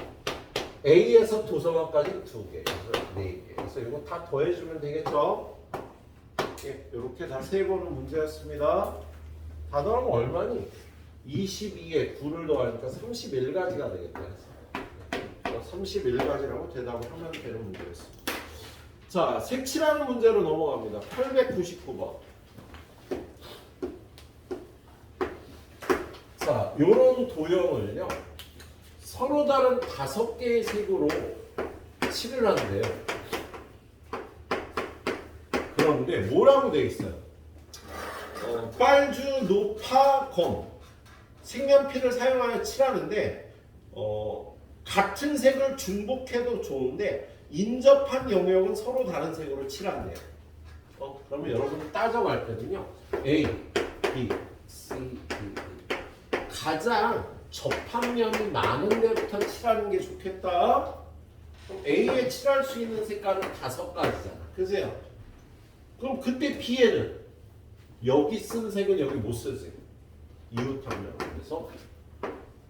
A에서 도서관까지는 2개, 그래서 4개. 그래서 이거 다 더해주면 되겠죠? 이렇게 다 세보는 문제였습니다. 다 더하면 얼마니? 22에 9를 더하니까 31가지가 되겠다. 31가지라고 대답을 하면 되는 문제였습니다. 자, 색칠하는 문제로 넘어갑니다. 899번. 자, 요런 도형을요, 서로 다른 5개의 색으로 칠을 하는데요. 그런데 뭐라고 되어 있어요? 빨주, 노파, 검, 색연필을 사용하여 칠하는데 같은 색을 중복해도 좋은데 인접한 영역은 서로 다른 색으로 칠한대요. 그러면 여러분이 따져갈 때는요, A, B, C, D, E. 가장 접합면이 많은 데부터 칠하는 게 좋겠다. 그럼 A에 칠할 수 있는 색깔은 5가지잖아. 그죠? 그럼 그때 B에는 여기 쓴 색은 여기 못 쓸 색. 이웃하면. 그래서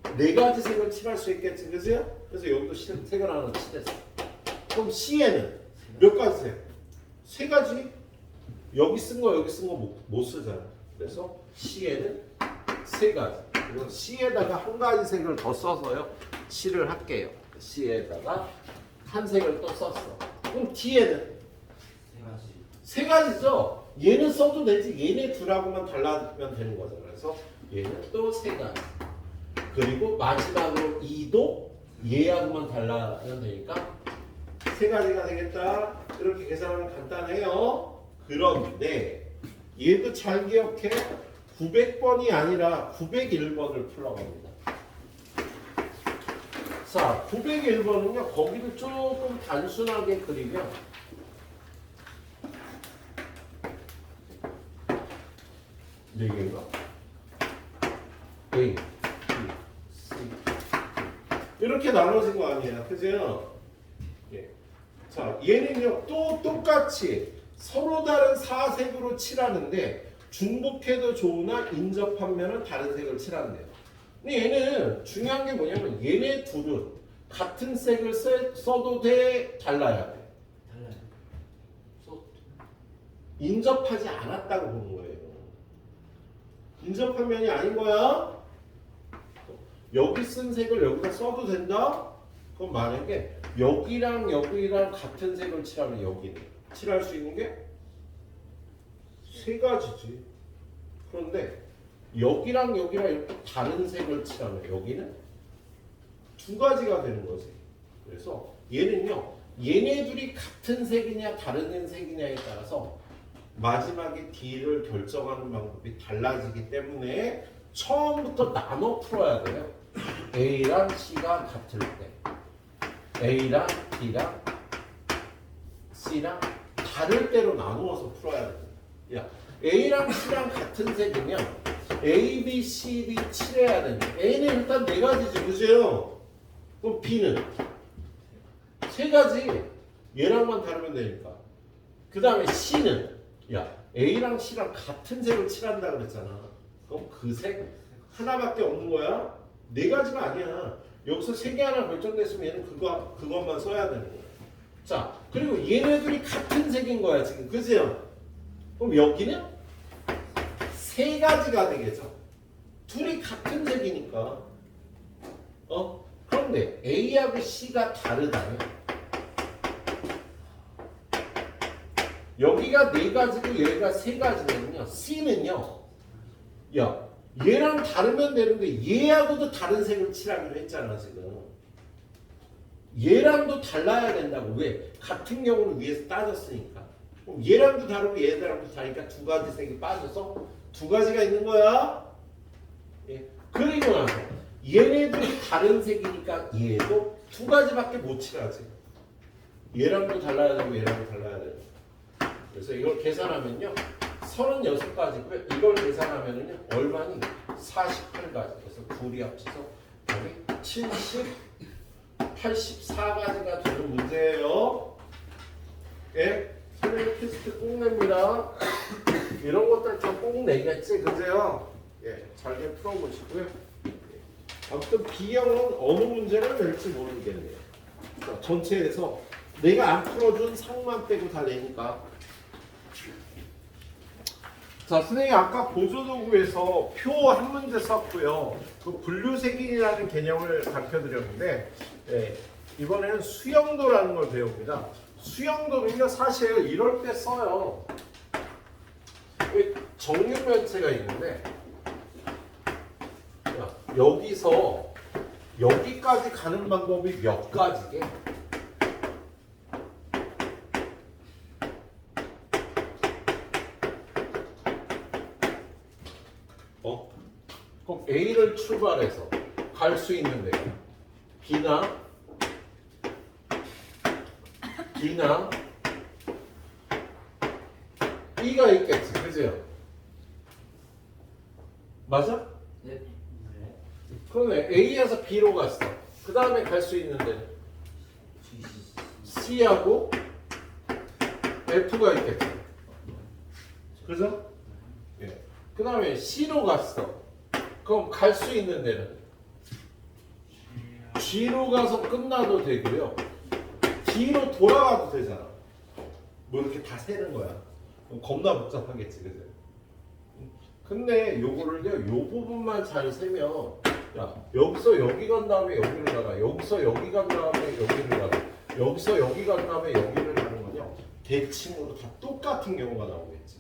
4가지 색을 칠할 수 있겠지. 그죠? 그래서 여기도 색을 하나 칠했어. 그럼 C에는 몇 가지 색? 3가지. 여기 쓴 거 여기 쓴 거 못 쓰잖아. 그래서 C에는 3가지. 그래서 C에다가 1가지 색을 더 써서요, 칠을 할게요. C에다가 한 색을 또 썼어. 그럼 D에는 3가지죠. 얘는 써도 되지. 얘네 둘하고만 달라면 되는 거잖아. 그래서 얘는 또 3가지. 그리고 마지막으로 E도 얘하고만 달라면 되니까 3가지가 되겠다. 이렇게 계산하면 간단해요. 그런데 얘도 잘 기억해. 900번이 아니라 901번을 풀라고 합니다. 자, 901번은요, 거기를 조금 단순하게 그리면 네 개인가? A, B, C, D. 이렇게 나눠진 거 아니에요. 그죠? 예. 자, 얘는요, 또 똑같이 서로 다른 4색으로 칠하는데 중복해도 좋으나 인접한 면은 다른 색을 칠한대요. 근데 얘는 중요한 게 뭐냐면 얘네 둘은 같은 색을 써도 돼? 달라야 돼? 달라요. 인접하지 않았다고 보는 거예요. 인접한 면이 아닌 거야. 여기 쓴 색을 여기다 써도 된다? 그럼 만약에 여기랑 여기랑 같은 색을 칠하면 여기는 칠할 수 있는 게 3가지지. 그런데 여기랑 여기랑 이렇게 다른 색을 칠하면 여기는 2가지가 되는 거지. 그래서 얘는요, 얘네 둘이 같은 색이냐 다른 색이냐에 따라서 마지막에 D를 결정하는 방법이 달라지기 때문에 처음부터 나눠 풀어야 돼요. A랑 C가 같을 때, A랑 B랑 C랑 다를 때로 나누어서 풀어야 돼요. 야, A랑 C랑 같은 색이면 A, B, C, D 칠해야 되는데 A는 일단 4가지지, 그죠? 그럼 B는 3가지. 얘랑만 다르면 되니까. 그 다음에 C는 A랑 C랑 같은 색을 칠한다 그랬잖아. 그럼 그 색 하나밖에 없는 거야? 4가지가 아니야. 여기서 세 개 하나 결정됐으면 얘는 그것만 써야 되는 거야. 자, 그리고 얘네들이 같은 색인 거야 지금, 그죠? 그럼 여기는 세 가지가 되겠죠. 둘이 같은 색이니까. 그런데 A하고 C가 다르다면 여기가 네 가지고 여기가 세 가지면요, C는요, 야, 얘랑 다르면 되는데 얘하고도 다른 색을 칠하기로 했잖아 지금. 얘랑도 달라야 된다고. 왜? 같은 경우를 위해서 따졌으니까. 그럼 얘랑도 다르고 얘랑도 다르니까 두 가지 색이 빠져서 두 가지가 있는 거야. 예. 그리고 나서 얘네들이 다른 색이니까 얘도 두 가지밖에 못 칠하지. 얘랑도 달라야 되고 얘랑도 달라야 되고. 그래서 이걸 계산하면요, 36가지고요. 이걸 계산하면은요, 얼마니? 48가지. 그래서 둘이 합쳐서 여기 84가지가 되는 문제예요. 예? 선생님 퀴즈 꼭 냅니다. 이런 것들 좀 꼭 내겠지, 그제요? 예, 잘게 풀어보시고요. 예. 아무튼 B형은 어느 문제를 낼지 모르겠네요. 자, 전체에서 내가 안 풀어준 상만 빼고 다 내니까. 자, 선생님 아까 보조도구에서 표 한 문제 썼고요. 그 분류색인이라는 개념을 가르쳐드렸는데, 예, 이번에는 수영도라는 걸 배웁니다. 수영도는요, 사실 이럴 때 써요. 정육면체가 있는데, 여기서 여기까지 가는 방법이 몇 가지게? 그럼 A를 출발해서 갈 수 있는 데가 B나 B가 있겠지, 그죠? 맞아? 네. 그러네. A에서 B로 갔어. 그 다음에 갈 수 있는 데는 C하고 F가 있겠지, 그죠? 예. 그 다음에 C로 갔어. 그럼 갈 수 있는 데는 G로 가서 끝나도 되고요, D로 돌아가도 되잖아. 뭐 이렇게 다 세는 거야. 그럼 겁나 복잡하겠지, 그죠? 근데 요거를요, 요 부분만 잘 세면, 야, 여기서 여기 간 다음에 여기를 가라, 여기서 여기 간 다음에 여기를 가라, 여기서 여기 간 다음에 여기를 가는 건요, 대칭으로 다 똑같은 경우가 나오겠지.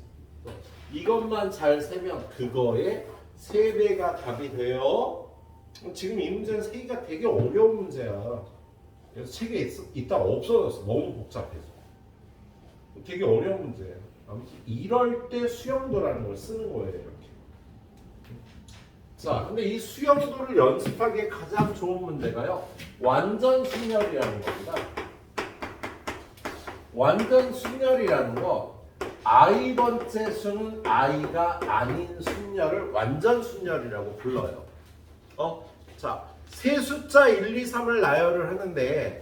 이것만 잘 세면 그거의 3배가 답이 돼요. 지금 이 문제는 세기가 되게 어려운 문제야. 그래서 책에 있다가 없어졌어. 너무 복잡해서. 되게 어려운 문제예요. 아무튼 이럴 때 수영도라는 걸 쓰는 거예요, 이렇게. 자, 근데 이 수영도를 연습하기에 가장 좋은 문제가요, 완전 순열이라는 겁니다. 완전 순열이라는 거, i번째 수는 i가 아닌 순열을 완전 순열이라고 불러요. 자, 세 숫자 1, 2, 3을 나열을 하는데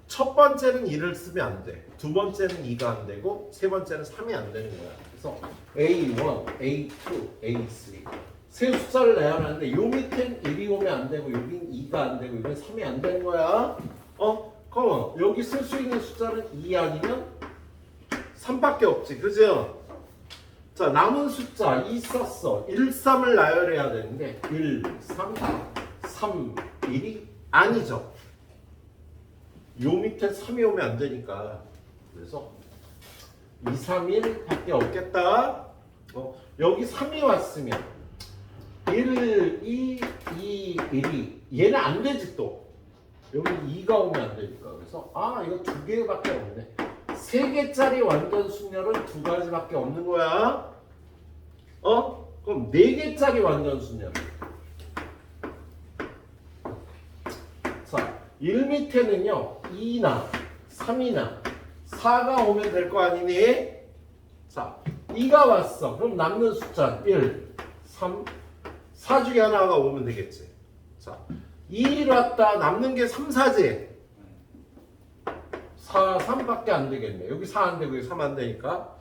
첫 번째는 1을 쓰면 안 돼. 두 번째는 2가 안 되고 세 번째는 3이 안 되는 거야. 그래서 A1, A2, A3 세 숫자를 나열하는데 요 밑엔 1이 오면 안 되고 여긴 2가 안 되고 여긴 3이 안 되는 거야. 그럼 여기 쓸 수 있는 숫자는 2 아니면 3밖에 없지, 그죠? 자, 남은 숫자 2 썼어. 1, 3을 나열해야 되는데 1, 3, 3, 1이 아니죠. 요 밑에 3이 오면 안 되니까. 그래서 2, 3, 1밖에 없겠다. 여기 3이 왔으면 1, 2, 2, 1이 얘는 안 되지 또. 여기 2가 오면 안 되니까. 그래서 이거 2개밖에 없네. 3개짜리 완전 순열은 2가지밖에 없는 거야. 그럼 4개짜리 완전 순열. 자, 1 밑에는요 2나 3이나 4가 오면 될 거 아니니? 자, 2가 왔어. 그럼 남는 숫자 1, 3, 4 중에 하나가 오면 되겠지. 자, 2 왔다. 남는 게 3, 4지. 4, 3밖에 안 되겠네. 여기 4 안 되고 여기 3 안 되니까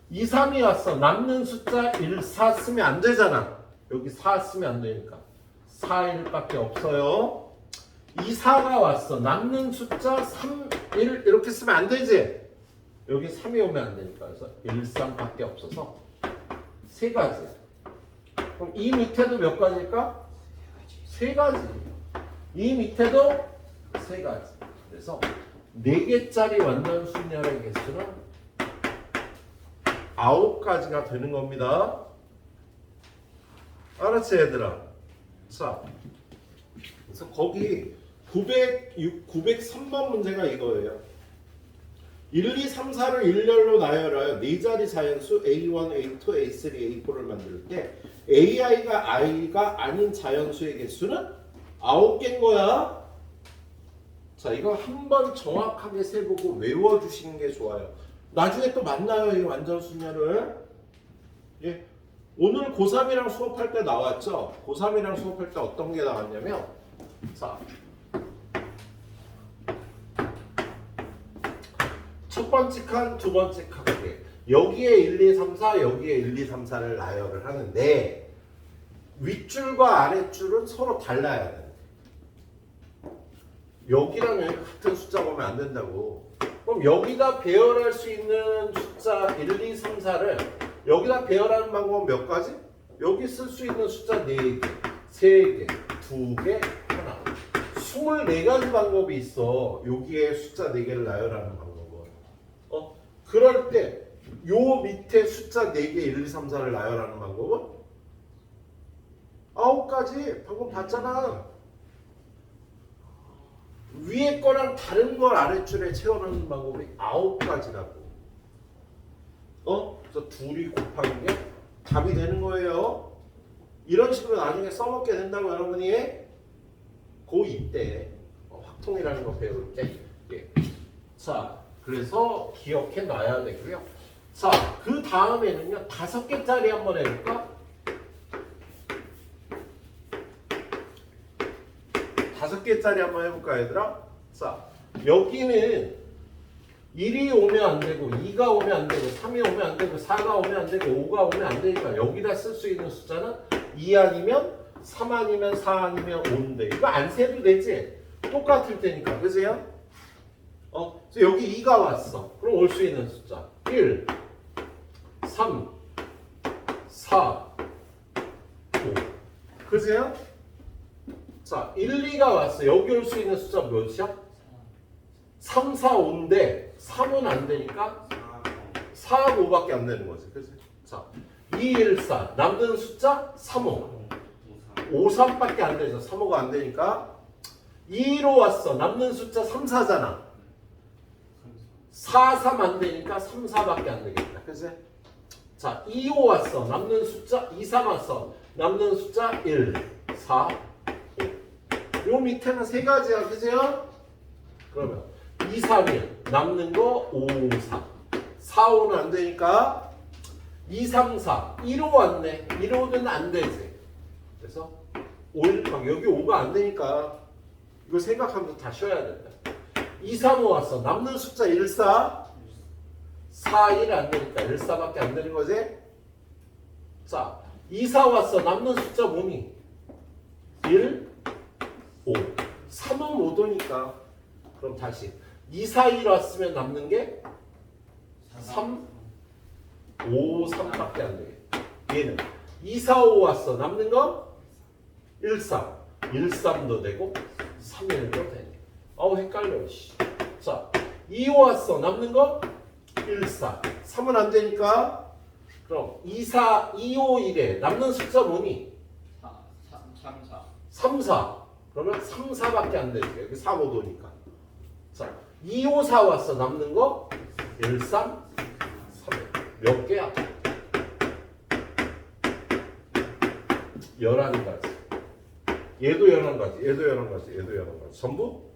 2, 3이 왔어. 남는 숫자 1, 4 쓰면 안 되잖아. 여기 4 쓰면 안 되니까 4, 1밖에 없어요. 2, 4가 왔어. 남는 숫자 3, 1 이렇게 쓰면 안 되지? 여기 3이 오면 안 되니까. 그래서 1, 3밖에 없어서 세 가지. 그럼 이 밑에도 몇 가지일까? 세 가지. 이 밑에도 세 가지. 그래서 4개짜리 완전수열의 개수는 9가지가 되는 겁니다. 알았지 얘들아? 자, 그래서 거기 903번 문제가 이거예요. 1, 2, 3, 4를 일렬로 나열하여 4자리 자연수 A1, A2, A3, A4를 만들 때 AI가 I가 아닌 자연수의 개수는 9개인 거야. 자, 이거 한번 정확하게 세보고 외워주시는 게 좋아요. 나중에 또 만나요, 이 완전수열을. 예. 오늘 고3이랑 수업할 때 나왔죠? 고3이랑 수업할 때 어떤 게 나왔냐면, 자, 첫 번째 칸, 두 번째 칸에 여기에 1, 2, 3, 4, 여기에 1, 2, 3, 4를 나열을 하는데 윗줄과 아랫줄은 서로 달라야 돼. 여기랑 여기 같은 숫자 보면 안 된다고. 그럼 여기다 배열할 수 있는 숫자 1, 2, 3, 4를 여기다 배열하는 방법은 몇 가지? 여기 쓸 수 있는 숫자 4개, 3개, 2개, 하나. 24가지 방법이 있어. 여기에 숫자 4개를 나열하는 방법은. 그럴 때 요 밑에 숫자 4개 1, 2, 3, 4를 나열하는 방법은 9가지. 방금 봤잖아. 위에 거랑 다른 걸 아랫줄에 채워넣는 방법이 9가지라고. 그래서 둘이 곱하는 게 답이 되는 거예요. 이런 식으로 나중에 써먹게 된다고 여러분이 고2 때 확통이라는 거 배울 때. 예. 자, 그래서 기억해 놔야 되고요. 자, 그 다음에는요 5개짜리 한번 해볼까? 5개짜리 한번 해볼까 얘들아? 자, 여기는 1이 오면 안 되고 2가 오면 안 되고 3이 오면 안 되고 4가 오면 안 되고 5가 오면 안 되니까 여기다 쓸 수 있는 숫자는 2 아니면 3 아니면 4 아니면 5인데 이거 안 세도 되지? 똑같을 테니까. 그죠? 그래서 여기 2가 왔어. 그럼 올 수 있는 숫자 1, 3, 4, 5. 그죠? 자, 1, 2가 왔어. 여기 올 수 있는 숫자 몇이야? 3, 4, 5인데 3은 안 되니까 4, 5밖에 안 되는 거지. 그치? 자, 2, 1, 4 남는 숫자 3, 5 5, 3밖에 안 되죠. 3, 5가 안 되니까 2로 왔어. 남는 숫자 3, 4잖아. 4, 3 안 되니까 3, 4밖에 안 되겠다. 그치? 자, 2, 5 왔어. 남는 숫자 2, 3 왔어. 남는 숫자 1, 4, 5. 요 밑에는 세 가지야. 그죠? 그러면 2, 3, 1 남는 거 5, 4 4, 5는 안 되니까 2, 3, 4 1호 왔네. 1호는 안 되지. 그래서 5, 1, 여기 5가 안 되니까 이거 생각하면서 다 쉬어야 된다. 2, 3, 5 왔어. 남는 숫자 1, 4 4, 1 안 되니까 1, 4밖에 안 되는 거지. 자, 2, 4 왔어. 남는 숫자 뭐니? 1, 5 3은 못 오니까 그럼 다시 2, 4, 1 왔으면 남는 게 3, 5, 3밖에 안 되겠다. 얘는 2, 4, 5 왔어. 남는 거 1, 3 1, 3도 되고 3, 1도 되네. 헷갈려. 자, 2, 5 왔어. 남는 거 1, 4 3은 안 되니까 그럼 2, 4, 2, 5, 1에 남는 숫자 뭐니? 3, 4 3, 4 그러면 3, 4밖에 안 되지. 여기 3, 5도니까. 자, 2, 5, 4 왔어. 남는 거 1, 3, 3. 몇 개야? 11가지. 얘도 11가지, 얘도 11가지, 얘도 11가지. 전부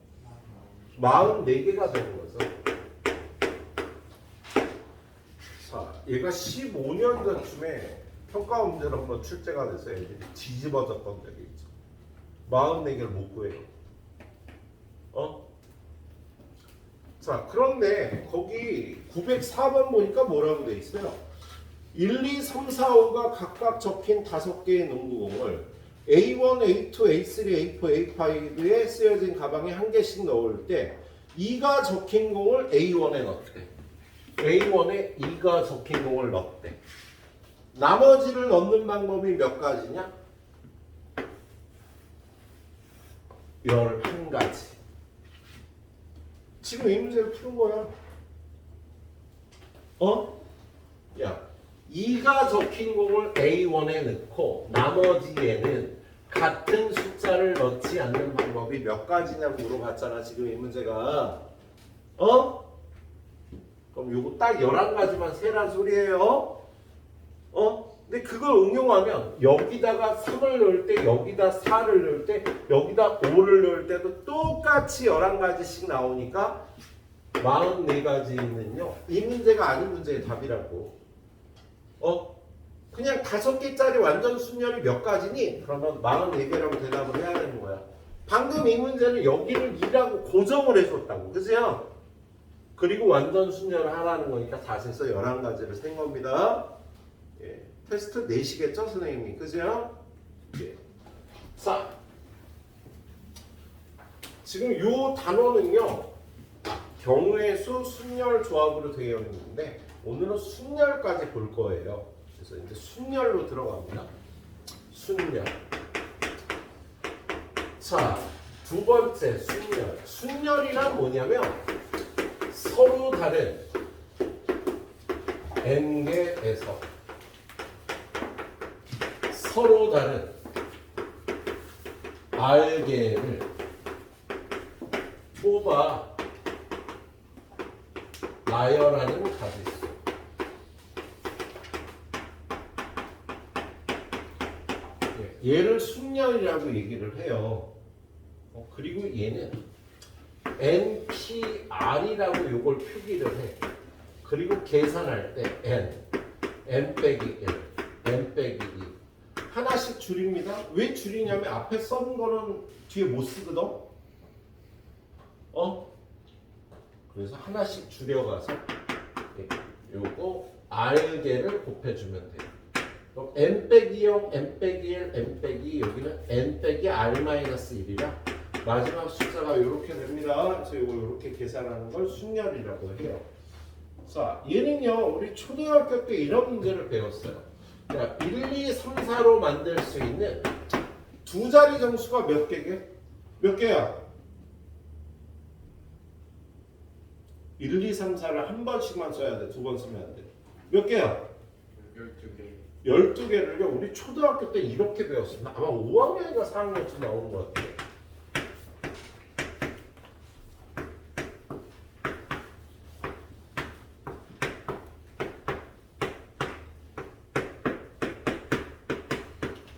44개가 되는 거죠. 자, 얘가 15년 전쯤에 평가 문제로 한번 출제가 돼서 애들이 뒤집어졌던 적이 있죠. 44개를 못 구해요. 자, 그런데 거기 904번 보니까 뭐라고 돼 있어요? 1, 2, 3, 4, 5가 각각 적힌 5개의 농구공을 A1, A2, A3, A4, A5에 쓰여진 가방에 한 개씩 넣을 때 2가 적힌 공을 A1에 넣대. A1에 2가 적힌 공을 넣대. 나머지를 넣는 방법이 몇 가지냐? 11가지. 지금 이 문제를 푸는 거야. 야, 2가 적힌 공을 A1에 넣고 나머지에는 같은 숫자를 넣지 않는 방법이 몇 가지냐고 물어봤잖아. 지금 이 문제가. 그럼 요거 딱 11가지만 세란 소리예요. 근데 그걸 응용하면 여기다가 3을 넣을 때, 여기다 4를 넣을 때, 여기다 5를 넣을 때도 똑같이 11가지씩 나오니까 44가지는요. 이 문제가 아닌 문제의 답이라고. 그냥 5개짜리 완전 순열이 몇 가지니? 그러면 44개라고 대답을 해야 되는 거야. 방금 이 문제는 여기를 2라고 고정을 해줬다고. 그죠? 그리고 완전 순열을 하라는 거니까 다 세서 11가지를 센 겁니다. 예. 테스트 내시겠죠, 선생님이? 그죠? 예. 자, 지금 이 단어는요, 경우의 수, 순열 조합으로 되어 있는데, 오늘은 순열까지 볼 거예요. 그래서 이제 순열로 들어갑니다. 순열. 자, 두 번째 순열. 순열이란 뭐냐면, 서로 다른 n개에서 서로 다른 r개를 뽑아 나열하는 가지수. 얘를 순열이라고 얘기를 해요. 그리고 얘는 NPR이라고 요걸 표기를 해. 그리고 계산할 때 N 빼기 1, N 빼기 2 하나씩 줄입니다. 왜 줄이냐면 앞에 써는 거는 뒤에 못 쓰거든. 그래서 하나씩 줄여가서 요거 R개를 곱해주면 돼요. 그럼 N 빼기 0, N 빼기 1, N 빼기 여기는 N 빼기 R-1이라 마지막 숫자가 이렇게 됩니다. 그래서 이걸 이렇게 계산하는 걸 순열이라고 해요. 자, 얘는요, 우리 초등학교 때 이런 문제를 배웠어요. 자, 1, 2, 3, 4로 만들 수 있는 두 자리 정수가 몇 개게? 몇 개야? 1, 2, 3, 4를 한 번씩만 써야 돼. 두 번 쓰면 안 돼. 몇 개야? 12개. 12개를요, 우리 초등학교 때 이렇게 배웠어요. 아마 5학년인가 4학년쯤 나오는 것 같아요.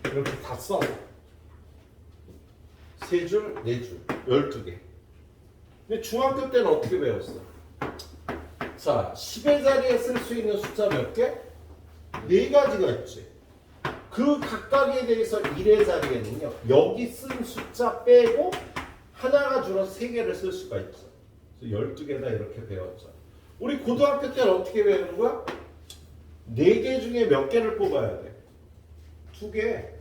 이렇게 다 써. 3줄, 4줄, 12개. 근데 중학교 때는 어떻게 배웠어? 자, 10의 자리에 쓸 수 있는 숫자 몇 개? 4가지가 있지. 그 각각에 대해서 1의 자리에는요, 여기 쓴 숫자 빼고 하나가 줄어서 3개를 쓸 수가 있어. 그래서 12개다 이렇게 배웠죠. 우리 고등학교 때는 어떻게 배우는 거야? 4개 중에 몇 개를 뽑아야 돼? 2개.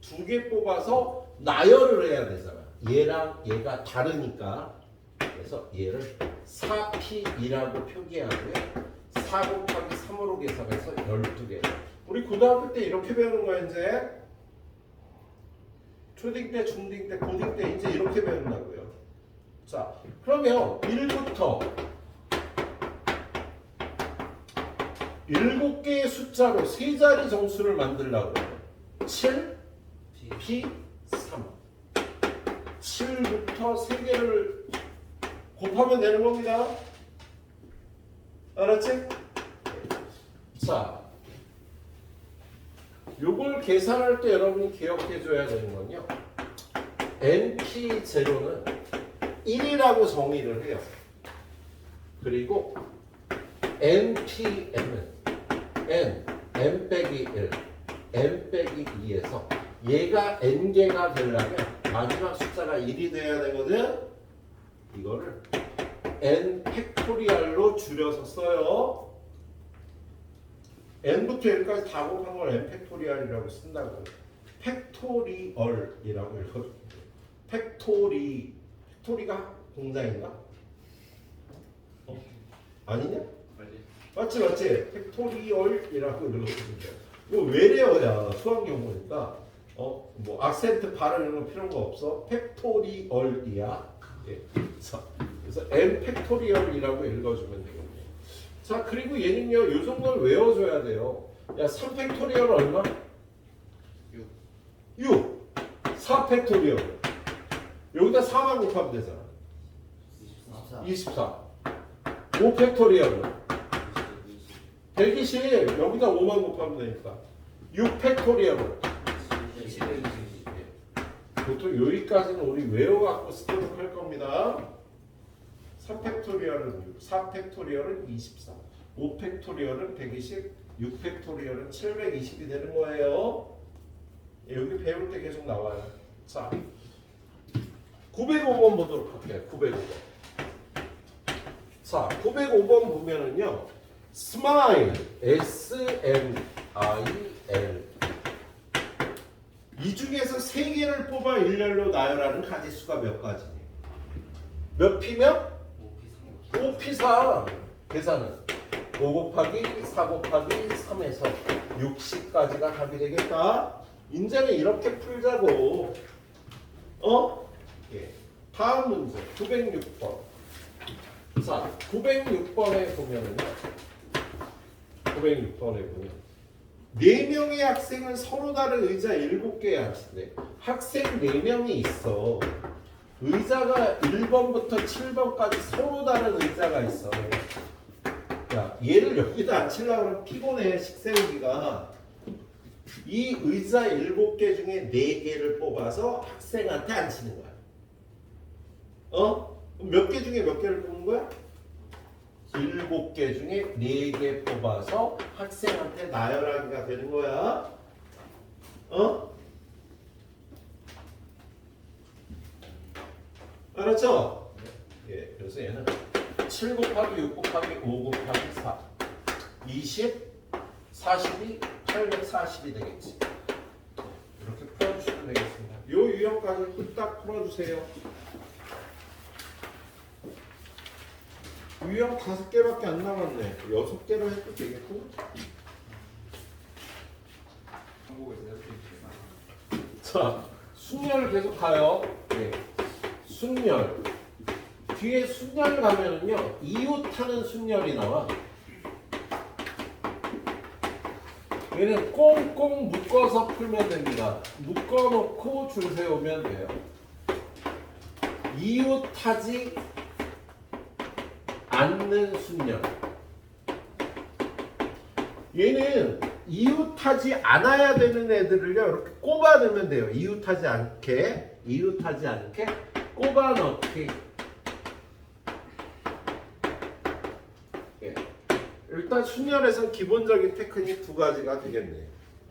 2개 뽑아서 나열을 해야 되잖아. 얘랑 얘가 다르니까. 그래서 얘를 4P2라고 표기하고요. 4 곱하기 3으로 계산해서 12개. 우리 고등학교 때 이렇게 배우는 거야, 이제. 초딩 때, 중딩 때, 고딩 때 이제 이렇게 배운다고요. 자, 그러면 1부터 7개의 숫자로 3자리 정수를 만들려고 해요. 7, P, 3. 7부터 3개를 곱하면 되는 겁니다. 알았지? 자, 요걸 계산할 때 여러분이 기억해 줘야 되는 건요. NP0는 1이라고 정의를 해요. 그리고 NPM은 N 빼기 1, N 빼기 2에서 얘가 N개가 되려면 마지막 숫자가 1이 돼야 되거든. 이거를 N 팩토리얼로 줄여서 써요. N부터 N까지 다 곱한 걸 N 팩토리얼이라고 쓴다고. 팩토리얼이라고 읽어. 팩토리가 공장인가? 아니냐? 빨리. 맞지. 팩토리얼이라고 읽었거든요. 이거 외래어야. 수학 용어니까 뭐 악센트 발음 이런 거 필요가 없어. 팩토리얼이야. 예. 그래서 M 팩토리얼이라고 읽어주면 되겠네요. 자, 그리고 얘는요, 이 정도는 외워줘야 돼요. 야, 3 팩토리얼 얼마? 6. 4 팩토리얼. 여기다 4만 곱하면 되잖아. 24. 5 팩토리얼은 120. 여기다 5만 곱하면 되니까 6 팩토리얼은 보통 여기까지는 우리 외워갖고 쓰도록 할 겁니다. 3 팩토리얼은 6, 4 팩토리얼은 24, 5 팩토리얼은 120, 6 팩토리얼은 720이 되는 거예요. 여기 배울 때 계속 나와요. 자, 905번 보도록 할게요. 905번. 자, 905번 보면은요, smile, S-M-I-L. 이 중에서 3개를 뽑아 일렬로 나열하는 가지수가 몇 가지니? 몇 피면? 5P4. 계산은 5 곱하기 4 곱하기 3에서 60까지가 답이 되겠다. 이제는 이렇게 풀자고. 예. 다음 문제 906번. 자, 906번에 보면은요. 906번에 보면 4명의 학생은 서로 다른 의자 7개에 앉는데 학생 4명이 있어. 의자가 1번부터 7번까지 서로 다른 의자가 있어. 야, 얘를 여기다 앉히려고 하면 피곤해. 식세우기가. 이 의자 7개 중에 4개를 뽑아서 학생한테 앉히는 거야. 몇 개 중에 몇 개를 뽑는 거야? 7개 중에 4개 뽑아서 학생한테 나열하기가 되는 거야. 알았죠? 예, 그래서 얘는 7 곱하기 6 곱하기 5 곱하기 4 20, 42, 840이 되겠지. 이렇게 풀어주시면 되겠습니다. 요 유형까지 후딱 풀어주세요. 유형 5개밖에 안 남았네. 6개로 해도 되겠고. 한국에서 이렇게 있지만 자, 순열 계속 가요. 네. 순열. 뒤에 순열 가면은요, 이웃하는 순열이 나와. 얘는 꽁꽁 묶어서 풀면 됩니다. 묶어놓고 줄 세우면 돼요. 이웃하지 않는 순열. 얘는 이웃하지 않아야 되는 애들을요 이렇게 꼽아 넣으면 돼요. 이웃하지 않게 꼽아 넣기. 예. 일단 순열에서는 기본적인 테크닉 2가지가 되겠네요.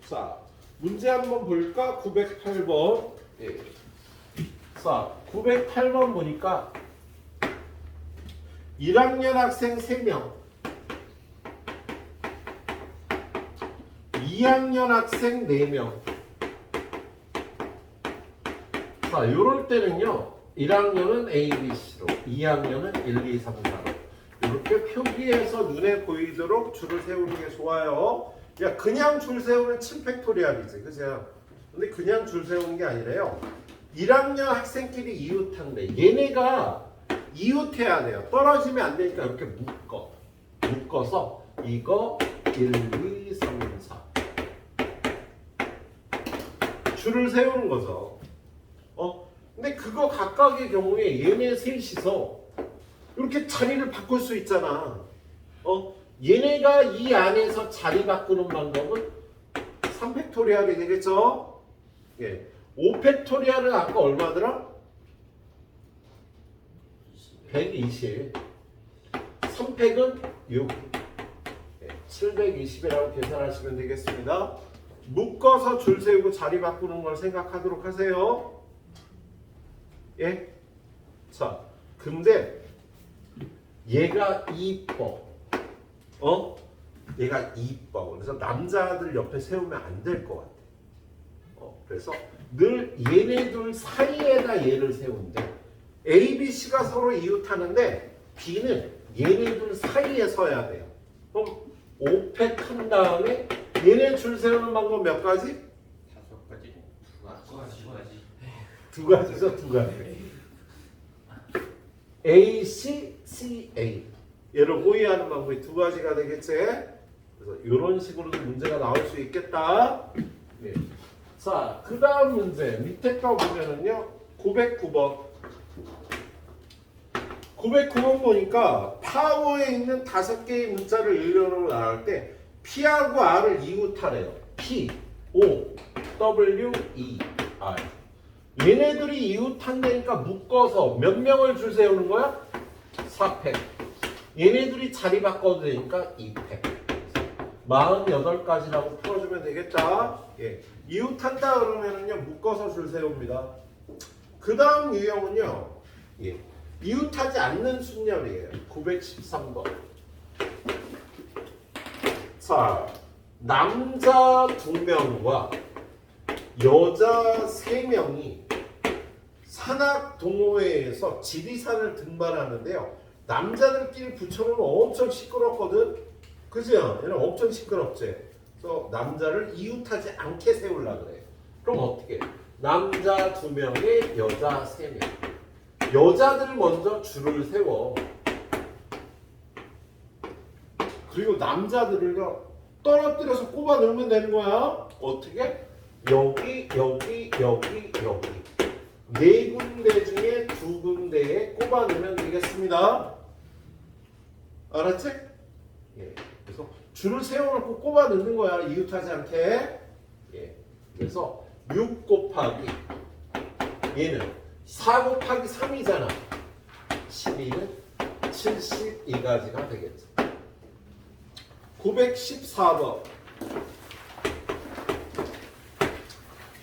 자, 문제 한번 볼까? 908번. 예. 자, 908번 보니까 1학년 학생 3명, 2학년 학생 4명. 자, 요럴 때는요, 1학년은 A, B, C로, 2학년은 1, 2, 3, 4로 이렇게 표기해서 눈에 보이도록 줄을 세우는 게 좋아요. 야, 그냥 줄 세우면 7팩토리얼이지, 그죠? 근데 그냥 줄 세우는 게 아니라요. 1학년 학생끼리 이웃한데 얘네가 이웃해야 돼요. 떨어지면 안 되니까 이렇게 묶어서 이거 1, 2, 3, 4 줄을 세우는 거죠. 근데 그거 각각의 경우에 얘네 셋이서 이렇게 자리를 바꿀 수 있잖아. 얘네가 이 안에서 자리 바꾸는 방법은 3팩토리얼이 되겠죠? 예. 5팩토리얼은 아까 얼마더라? 120. 3팩은 6. 720이라고 계산하시면 되겠습니다. 묶어서 줄 세우고 자리 바꾸는 걸 생각하도록 하세요. 예? 자, 근데 얘가 이뻐. 얘가 이뻐. 그래서 남자들 옆에 세우면 안 될 것 같아. 그래서 늘 얘네들 사이에다 얘를 세운대. A, B, C가 서로 이웃하는데 B는 얘네들 사이에 서야 돼요. 그럼 5팩 한 다음에 얘네 줄 세우는 방법 몇 가지? 5가지. 두 가지죠, 두 가지. A, C, C, A. 얘를 호위하는 방법이 두 가지가 되겠지. 그래서 이런 식으로도 문제가 나올 수 있겠다. 네. 자, 그 다음 문제 밑에 거 보면은요, 909번. 909번 보니까 파워에 있는 5개의 문자를 일렬로 나갈 때 P하고 R을 이웃하래요. P, O, W, E, R. 얘네들이 이웃한다니까 묶어서 몇 명을 줄 세우는 거야? 4팩. 얘네들이 자리 바꿔도 되니까 2팩. 48가지라고 풀어주면 되겠다. 예. 이웃한다 그러면은요, 묶어서 줄 세웁니다. 그 다음 유형은요, 예. 이웃하지 않는 순열이에요. 913번. 자, 남자 2명과 여자 3명이 산악 동호회에서 지리산을 등반하는데요. 남자들끼리 붙여놓으면 엄청 시끄럽거든. 그죠? 얘는 엄청 시끄럽지. 그래서 남자를 이웃하지 않게 세우려고 그래. 그럼 어떻게? 남자 2명에 여자 3명. 여자들 먼저 줄을 세워. 그리고 남자들을요 떨어뜨려서 꼽아 넣으면 되는 거야. 어떻게? 여기, 여기, 여기, 여기. 4군데 중에 2군데에 꼽아 넣으면 되겠습니다. 알았지? 예. 그래서 줄을 세워놓고 꼽아 넣는 거야. 이웃하지 않게. 예. 그래서 6 곱하기 얘는 4 곱하기 3이잖아. 12는 72가지가 되겠죠. 914번.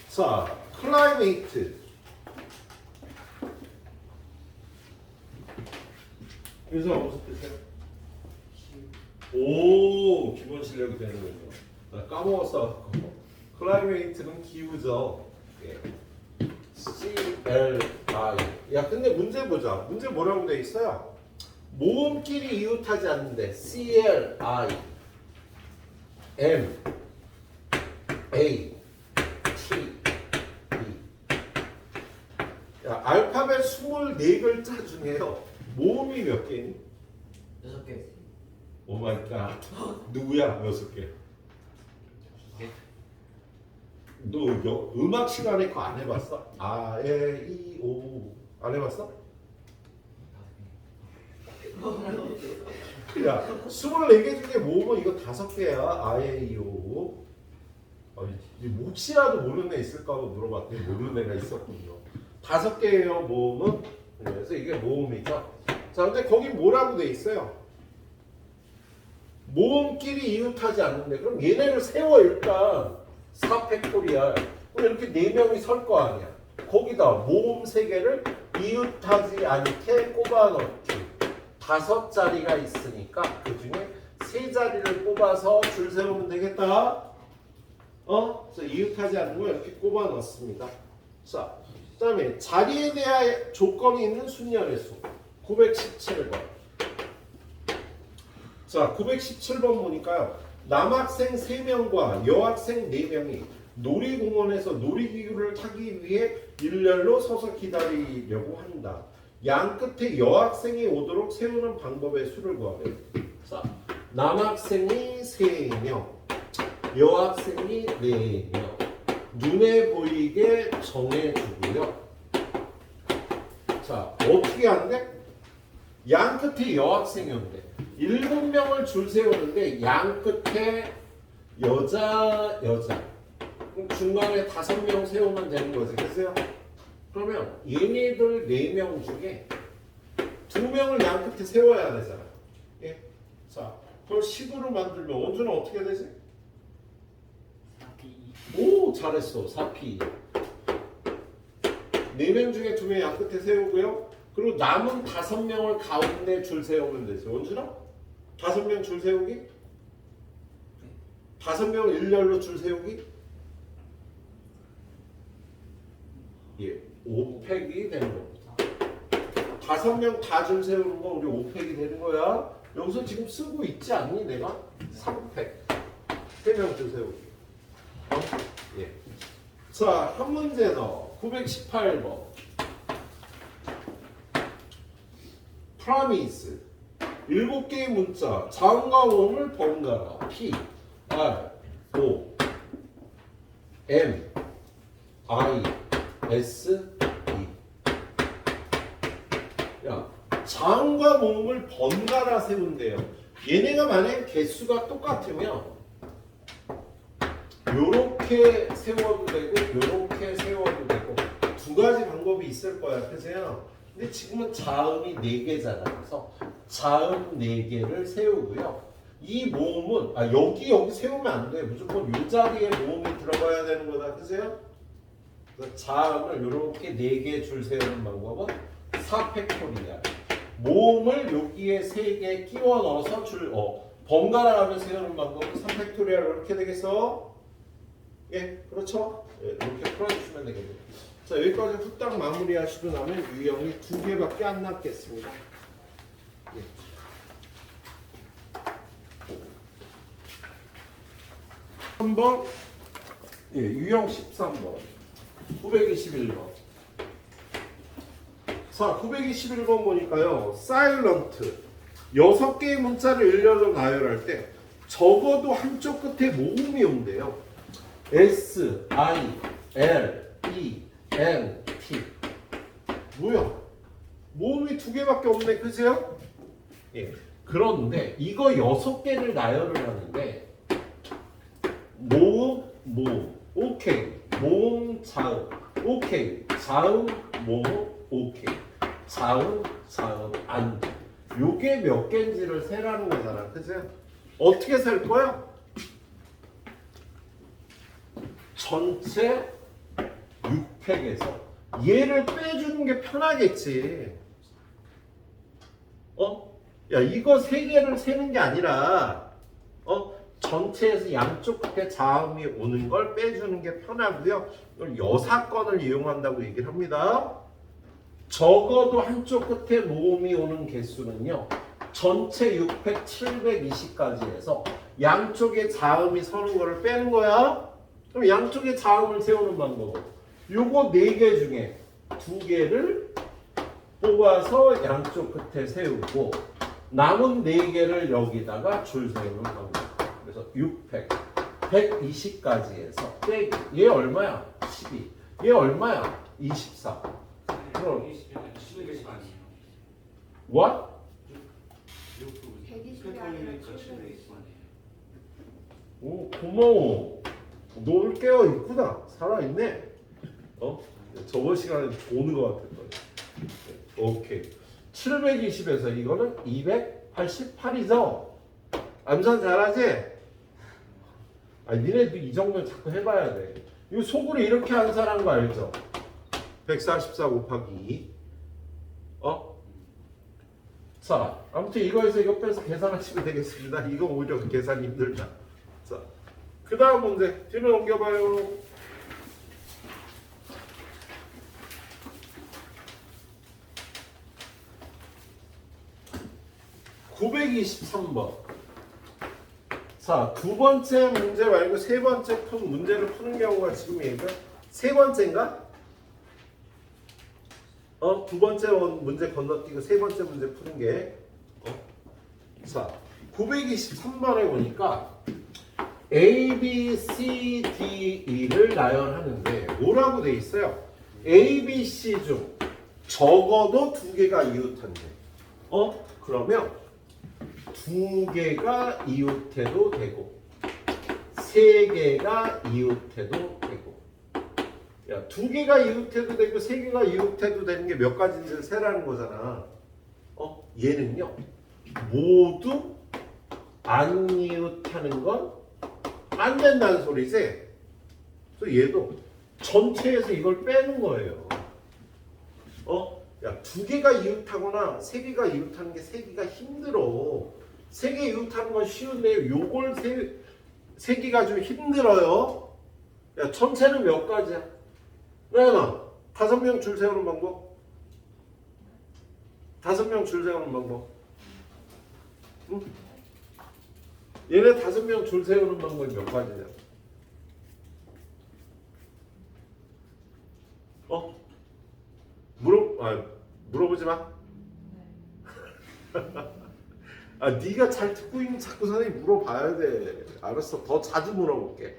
자, 클라이메이트. 윤서가 무슨 뜻이야? 오, 기본 실력이 되는군요. 나 까먹었어. 클라이메이트는 기후죠. 예. CLI. 야, 근데 문제 보자. 문제 뭐라고 돼 있어요? 모음끼리 이웃하지 않는데 CLI, M, A, T, E. 야, 알파벳 24글자 중에요. 모음이 몇 개니? 6개. 오 마이 갓. 누구야? 6개. 너 음악 시간에 그거 안 해봤어? 아, 에, 이, 오. 안 해봤어? 야, 24개 중에 모음은 이거 5개야. 아, 에, 이, 오. 혹시라도 모르는 애 있을까 하고 물어봤더니 모르는 애가 있었군요. 5개예요, 모음은. 그래서 이게 모음이죠. 자, 근데 거기 뭐라고 돼 있어요? 모음끼리 이웃하지 않는데 그럼 얘네를 세워 일단 4팩토리얼. 그럼 이렇게 4명이 설 거 아니야. 거기다 모음 3개를 이웃하지 않게 꼽아 넣기. 5자리가 있으니까 그 중에 3자리를 뽑아서 줄 세우면 되겠다. 그래서 이웃하지 않는 거 이렇게 꼽아 넣습니다. 자, 그 다음에 자리에 대한 조건이 있는 순열의 수. 917번. 자, 917번 보니까요. 남학생 3명과 여학생 4명이 놀이공원에서 놀이기구를 타기 위해 일렬로 서서 기다리려고 한다. 양 끝에 여학생이 오도록 세우는 방법의 수를 구하래요. 자, 남학생이 3명, 여학생이 4명. 눈에 보이게 정해주고요. 자, 어떻게 한대? 양 끝에 여학생이었는데 7명을 줄 세우는데 양 끝에 여자 그럼 중간에 5명 세우면 되는 거지. 그래서요. 그러면 얘네들 4명 중에 2명을 양 끝에 세워야 되잖아. 예? 자, 그걸 식으로 만들면 원주는 어떻게 되지? 4P. 오, 잘했어. 4P. 4명 중에 2명 양 끝에 세우고요. 그리고 남은 5명을 가운데 줄 세우면 되지. 원준아? 5명 줄 세우기? 5명 일렬로 줄 세우기? 예, 5팩이 되는 겁니다. 5명 다 줄 세우는 거 우리 5팩이 되는 거야. 여기서 지금 쓰고 있지 않니 내가? 3팩. 3명 줄 세우기. 예. 자, 한 문제 더. 918번. 프라미스. 7개의 문자. 자음과 모음을 번갈아. P, R, O, M, I, S, E. 야, 자음과 모음을 번갈아 세운대요. 얘네가 만약에 개수가 똑같으면 요렇게 세워도 되고 요렇게 세워도 되고 두 가지 방법이 있을 거야. 그죠? 근데 지금은 자음이 4개잖아. 그래서 자음 4개를 세우고요. 이 모음은 여기 세우면 안 돼. 무조건 이 자리에 모음이 들어가야 되는 거다. 그죠? 그래서 자음을 이렇게 4개 줄 세우는 방법은 4팩토리얼. 모음을 여기에 3개 끼워 넣어서 번갈아 가면서 세우는 방법은 3팩토리얼. 이렇게 되겠어? 예, 그렇죠? 예, 이렇게 풀어주시면 되겠네요. 자, 여기까지 후딱 마무리하시고 나면 유형이 2개밖에 안 남겠습니다. 예. 한번 예, 유형 13번 921번. 자, 921번 보니까요. 사일런트 6개의 문자를 일렬로 나열할 때 적어도 한쪽 끝에 모음이 온대요. S, I, L, E, N, T. 뭐야? 모음이 2개밖에 없네. 그죠? 예. 그런데 이거 6개를 나열을 하는데 모음, 오케이. 모음, 자음, 오케이. 자음, 모음, 오케이. 자음, 안 돼. 요게 몇 개인지를 세라는 거잖아. 그죠? 어떻게 셀 거야? 전체 6팩에서 얘를 빼주는 게 편하겠지. 야, 이거 3개를 세는 게 아니라 전체에서 양쪽 끝에 자음이 오는 걸 빼주는 게 편하고요. 이걸 여사건을 이용한다고 얘기를 합니다. 적어도 한쪽 끝에 모음이 오는 개수는요. 전체 6팩 720까지 해서 양쪽에 자음이 서는 거를 빼는 거야. 그럼 양쪽에 자음을 세우는 방법은 요거 4개 중에 2개를 뽑아서 양쪽 끝에 세우고 남은 4개를 여기다가 줄 세우는 방법. 그래서 6팩 120까지 해서 빼기. 얘 얼마야? 12. 얘 얼마야? 24. 그럼 720 아니에요? what? 120이 아니라 720. 오, 고마워. 너 오늘 깨어 있구나. 살아있네. 저번 시간에 보는 것 같았거든. 오케이. 720에서 이거는 288이죠. 암산 잘하지? 니네도 이 정도는 자꾸 해봐야 돼. 이거 속으로 이렇게 암산한 거 알죠? 144 곱하기 2. 자, 아무튼 이거에서 이거 빼서 계산하시면 되겠습니다. 이거 오히려 계산이 힘들다. 자, 그 다음 문제 뒤로 넘겨봐요. (923번) 자, 2번째 문제 말고 3번째 푼 문제를 푸는 경우가 지금 얘가 3번째인가? 2번째 문제 건너뛰고 3번째 문제 푸는 게 자, 923번에 보니까 A, B, C, D, E를 나열하는데 뭐라고 돼 있어요? A, B, C 중 적어도 2개가 이웃한데 그러면 2개가 이웃해도 되고 3개가 이웃해도 되고 야, 2개가 이웃해도 되고 3개가 이웃해도 되는 게 몇 가지인지를 세라는 거잖아. 얘는요 모두 안 이웃하는 건 안 된다는 소리지. 그래서 얘도 전체에서 이걸 빼는 거예요. 야, 2개가 이웃하거나 3개가 이웃하는 게 3개가 힘들어. 3개 이웃하는 건 쉬운데 요걸 3개가 좀 힘들어요. 야, 전체는 몇 가지야? 나연아, 5명 줄 세우는 방법. 5명 줄 세우는 방법. 응? 얘네 5명 줄 세우는 방법이 몇 가지냐? 물어보지 마. 네가 잘 듣고 있는 자꾸 선생님 물어봐야 돼. 알았어. 더 자주 물어볼게.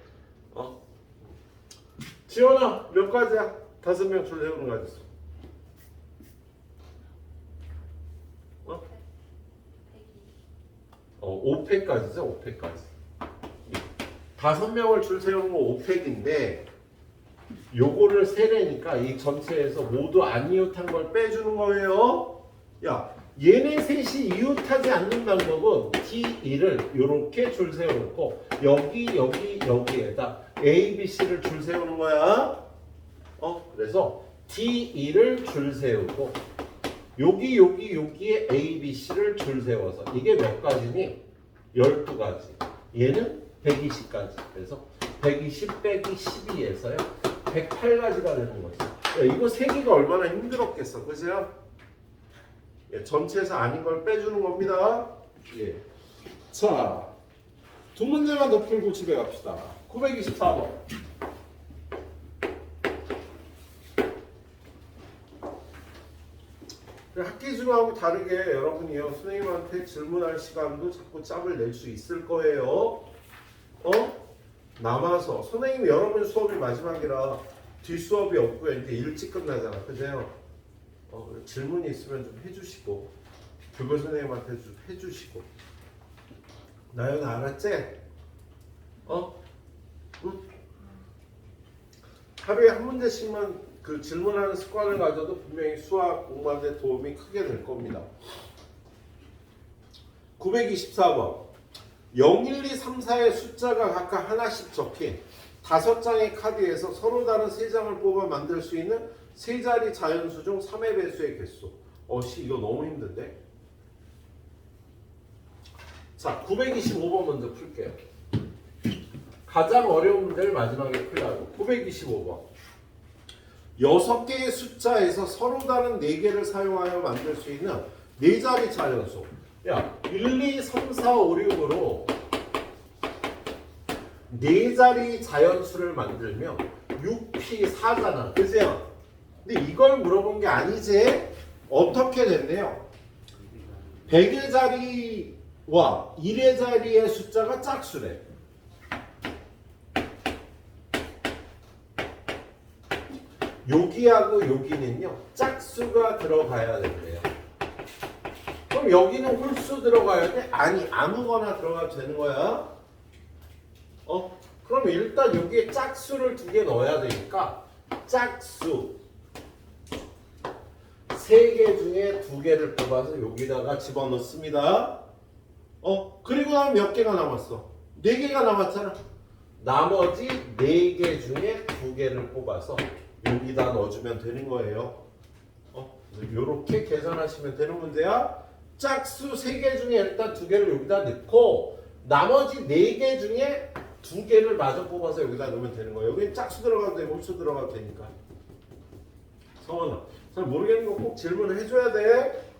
지원아, 몇 가지야? 5명 줄 세우는 가지 있어. 5팩까지죠? 5팩까지. 5명을 줄 세우는 거 5팩인데 요거를 세례니까 이 전체에서 모두 안 이웃한 걸 빼주는 거예요. 야, 얘네 셋이 이웃하지 않는 방법은 T2를 이렇게 줄 세워놓고 여기에다 A, B, C를 줄 세우는 거야. 그래서 T2를 줄 세우고 여기에 A, B, C를 줄 세워서 이게 몇 가지니? 12가지. 얘는 120가지. 그래서 120 빼기 12에서요 108가지가 되는 거죠. 야, 이거 세기가 얼마나 힘들었겠어, 그죠? 예, 전체에서 아닌 걸 빼주는 겁니다. 예. 자, 두 문제만 더 풀고 집에 갑시다. 924번. 학기준하고 다르게 여러분이요 선생님한테 질문할 시간도 자꾸 짭을 낼 수 있을 거예요. 남아서 선생님 여러분 수업이 마지막이라 뒷수업이 없고요. 이제 일찍 끝나잖아, 그죠? 질문이 있으면 좀 해주시고 교교 선생님한테 좀 해주시고. 나연아 알았지? 응? 하루에 한 문제씩만 그 질문하는 습관을 가져도 분명히 수학 공부하는 데 도움이 크게 될 겁니다. 924번. 0, 1, 2, 3, 4의 숫자가 각각 하나씩 적힌 5장의 카드에서 서로 다른 3장을 뽑아 만들 수 있는 세 자리 자연수 중 3의 배수의 개수. 이거 너무 힘든데? 자, 925번 먼저 풀게요. 가장 어려운 문제를 마지막에 풀라고. 925번. 6개의 숫자에서 서로 다른 4개를 사용하여 만들 수 있는 4자리 자연수. 야, 1, 2, 3, 4, 5, 6으로 4자리 자연수를 만들면 6P 4잖아. 그죠? 근데 이걸 물어본 게 아니지? 어떻게 됐네요? 100의 자리와 1의 자리의 숫자가 짝수래. 여기하고 여기는요 짝수가 들어가야 된대요. 그럼 여기는 홀수 들어가야 돼? 아니, 아무거나 들어가도 되는 거야. 그럼 일단 여기에 짝수를 2개 넣어야 되니까 짝수 3개 중에 2개를 뽑아서 여기다가 집어넣습니다. 그리고 나면 몇 개가 남았어? 4개가 남았잖아. 나머지 4개 중에 2개를 뽑아서 여기다 넣어주면 되는 거예요. 이렇게 계산하시면 되는 문제야. 짝수 3개 중에 일단 2개를 여기다 넣고 나머지 4개 중에 2개를 마저 뽑아서 여기다 넣으면 되는 거예요. 여기 짝수 들어가도 되고 홀수 들어가도 되니까. 성원아, 잘 모르겠는 거 꼭 질문을 해줘야 돼.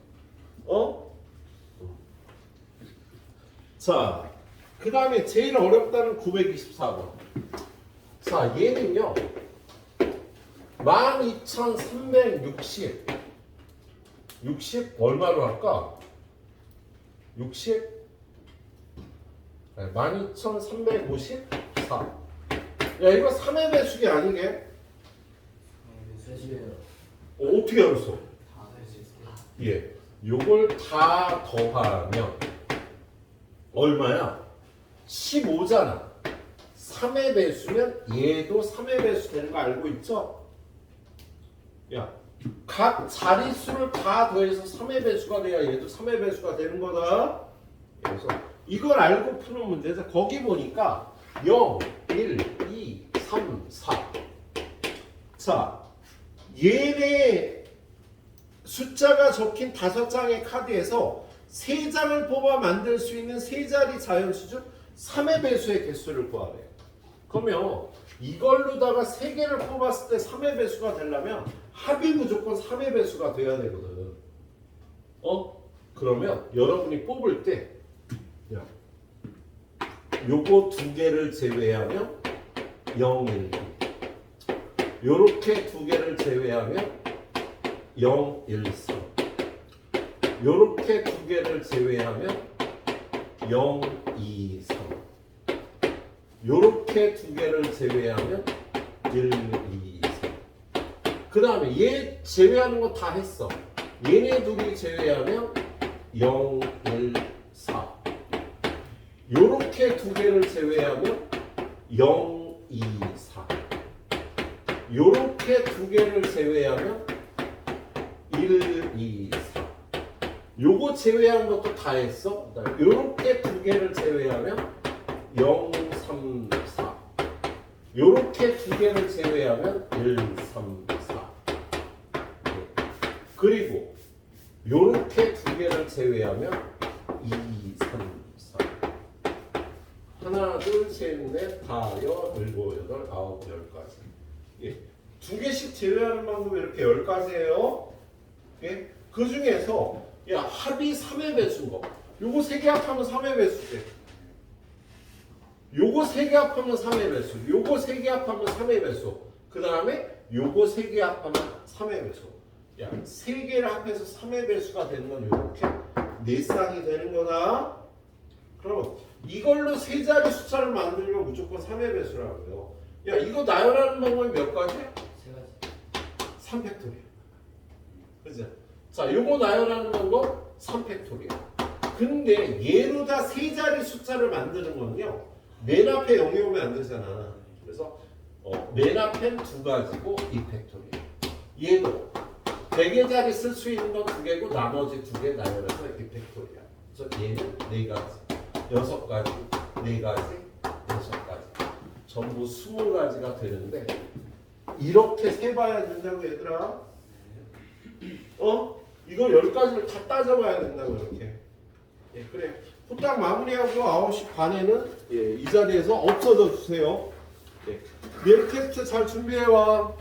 자, 그 다음에 제일 어렵다는 924번. 자, 얘는요 12,360 60 얼마로 할까? 60 12,354. 야, 이거 3의 배수기 아니게? 어떻게 알았어? 예, 요걸 다 더하면 얼마야? 15잖아. 3의 배수면 얘도 3의 배수 되는 거 알고 있죠? 야, 각 자릿수를 다 더해서 3의 배수가 돼야 얘도 3의 배수가 되는 거다. 그래서 이걸 알고 푸는 문제에서 거기 보니까 0, 1, 2, 3, 4. 자, 얘네 숫자가 적힌 5장의 카드에서 3장을 뽑아 만들 수 있는 3자리 자연수 중 3의 배수의 개수를 구하래요. 그러면 이걸로다가 3개를 뽑았을 때 3의 배수가 되려면 합이 무조건 3의 배수가 돼야 되거든. 그러면 여러분이 뽑을 때 야, 요거 2개를 제외하면 0, 1, 2 요렇게 2개를 제외하면 0, 1, 3 요렇게 2개를 제외하면 0, 2, 3 요렇게 2개를 제외하면 1, 2, 3 그 다음에 얘 제외하는 거 다 했어. 얘네 둘이 제외하면 0, 1, 4 요렇게 2개를 제외하면 0, 2, 4 요렇게 2개를 제외하면 1, 2, 4 요거 제외한 것도 다 했어. 요렇게 2개를 제외하면 0, 3, 4 요렇게 2개를 제외하면 1, 3, 4 그리고 요렇게 2개를 제외하면 2, 3, 4 하나, 둘, 셋, 넷, 다, 여, 일곱, 여덟, 아홉, 10가지. 예. 2개씩 제외하는 방법이 이렇게 10가지예요. 예. 그 중에서 야 합이 3의 배수인 거. 요거 3개 합하면 3의 배수 돼. 요거 3개 합하면 3의 배수. 요거 3개 합하면 3의 배수. 그 다음에 요거 3개 합하면 3의 배수. 야 3개를 합해서 3의 배수가 되는 건 요렇게 4쌍이 되는 거다. 그럼 이걸로 3자리 숫자를 만들면 무조건 3의 배수라고요. 야 이거 나열하는 방법이 몇 가지야? 3가지. 3팩토리얼. 그죠? 자, 요거 나열하는 방법 3팩토리얼. 근데 얘로 다 3자리 숫자를 만드는 건요. 맨 앞에 0이 오면 안 되잖아. 그래서 맨 앞엔 2가지고 2팩토리얼. 얘도 100개짜리 쓸 수 있는 건 2개고 나머지 2개 나열해서 2팩토리얼. 그래서 얘는 4가지, 6가지, 4가지, 6가지. 전부 20가지가 되는데 이렇게 세봐야 된다고 얘들아. 이거 10가지를 다 따져봐야 된다고 이렇게. 예, 그래. 후딱 마무리하고 9시 반에는 이 자리에서 없어져 주세요. 예. 내일 테스트 잘 준비해와.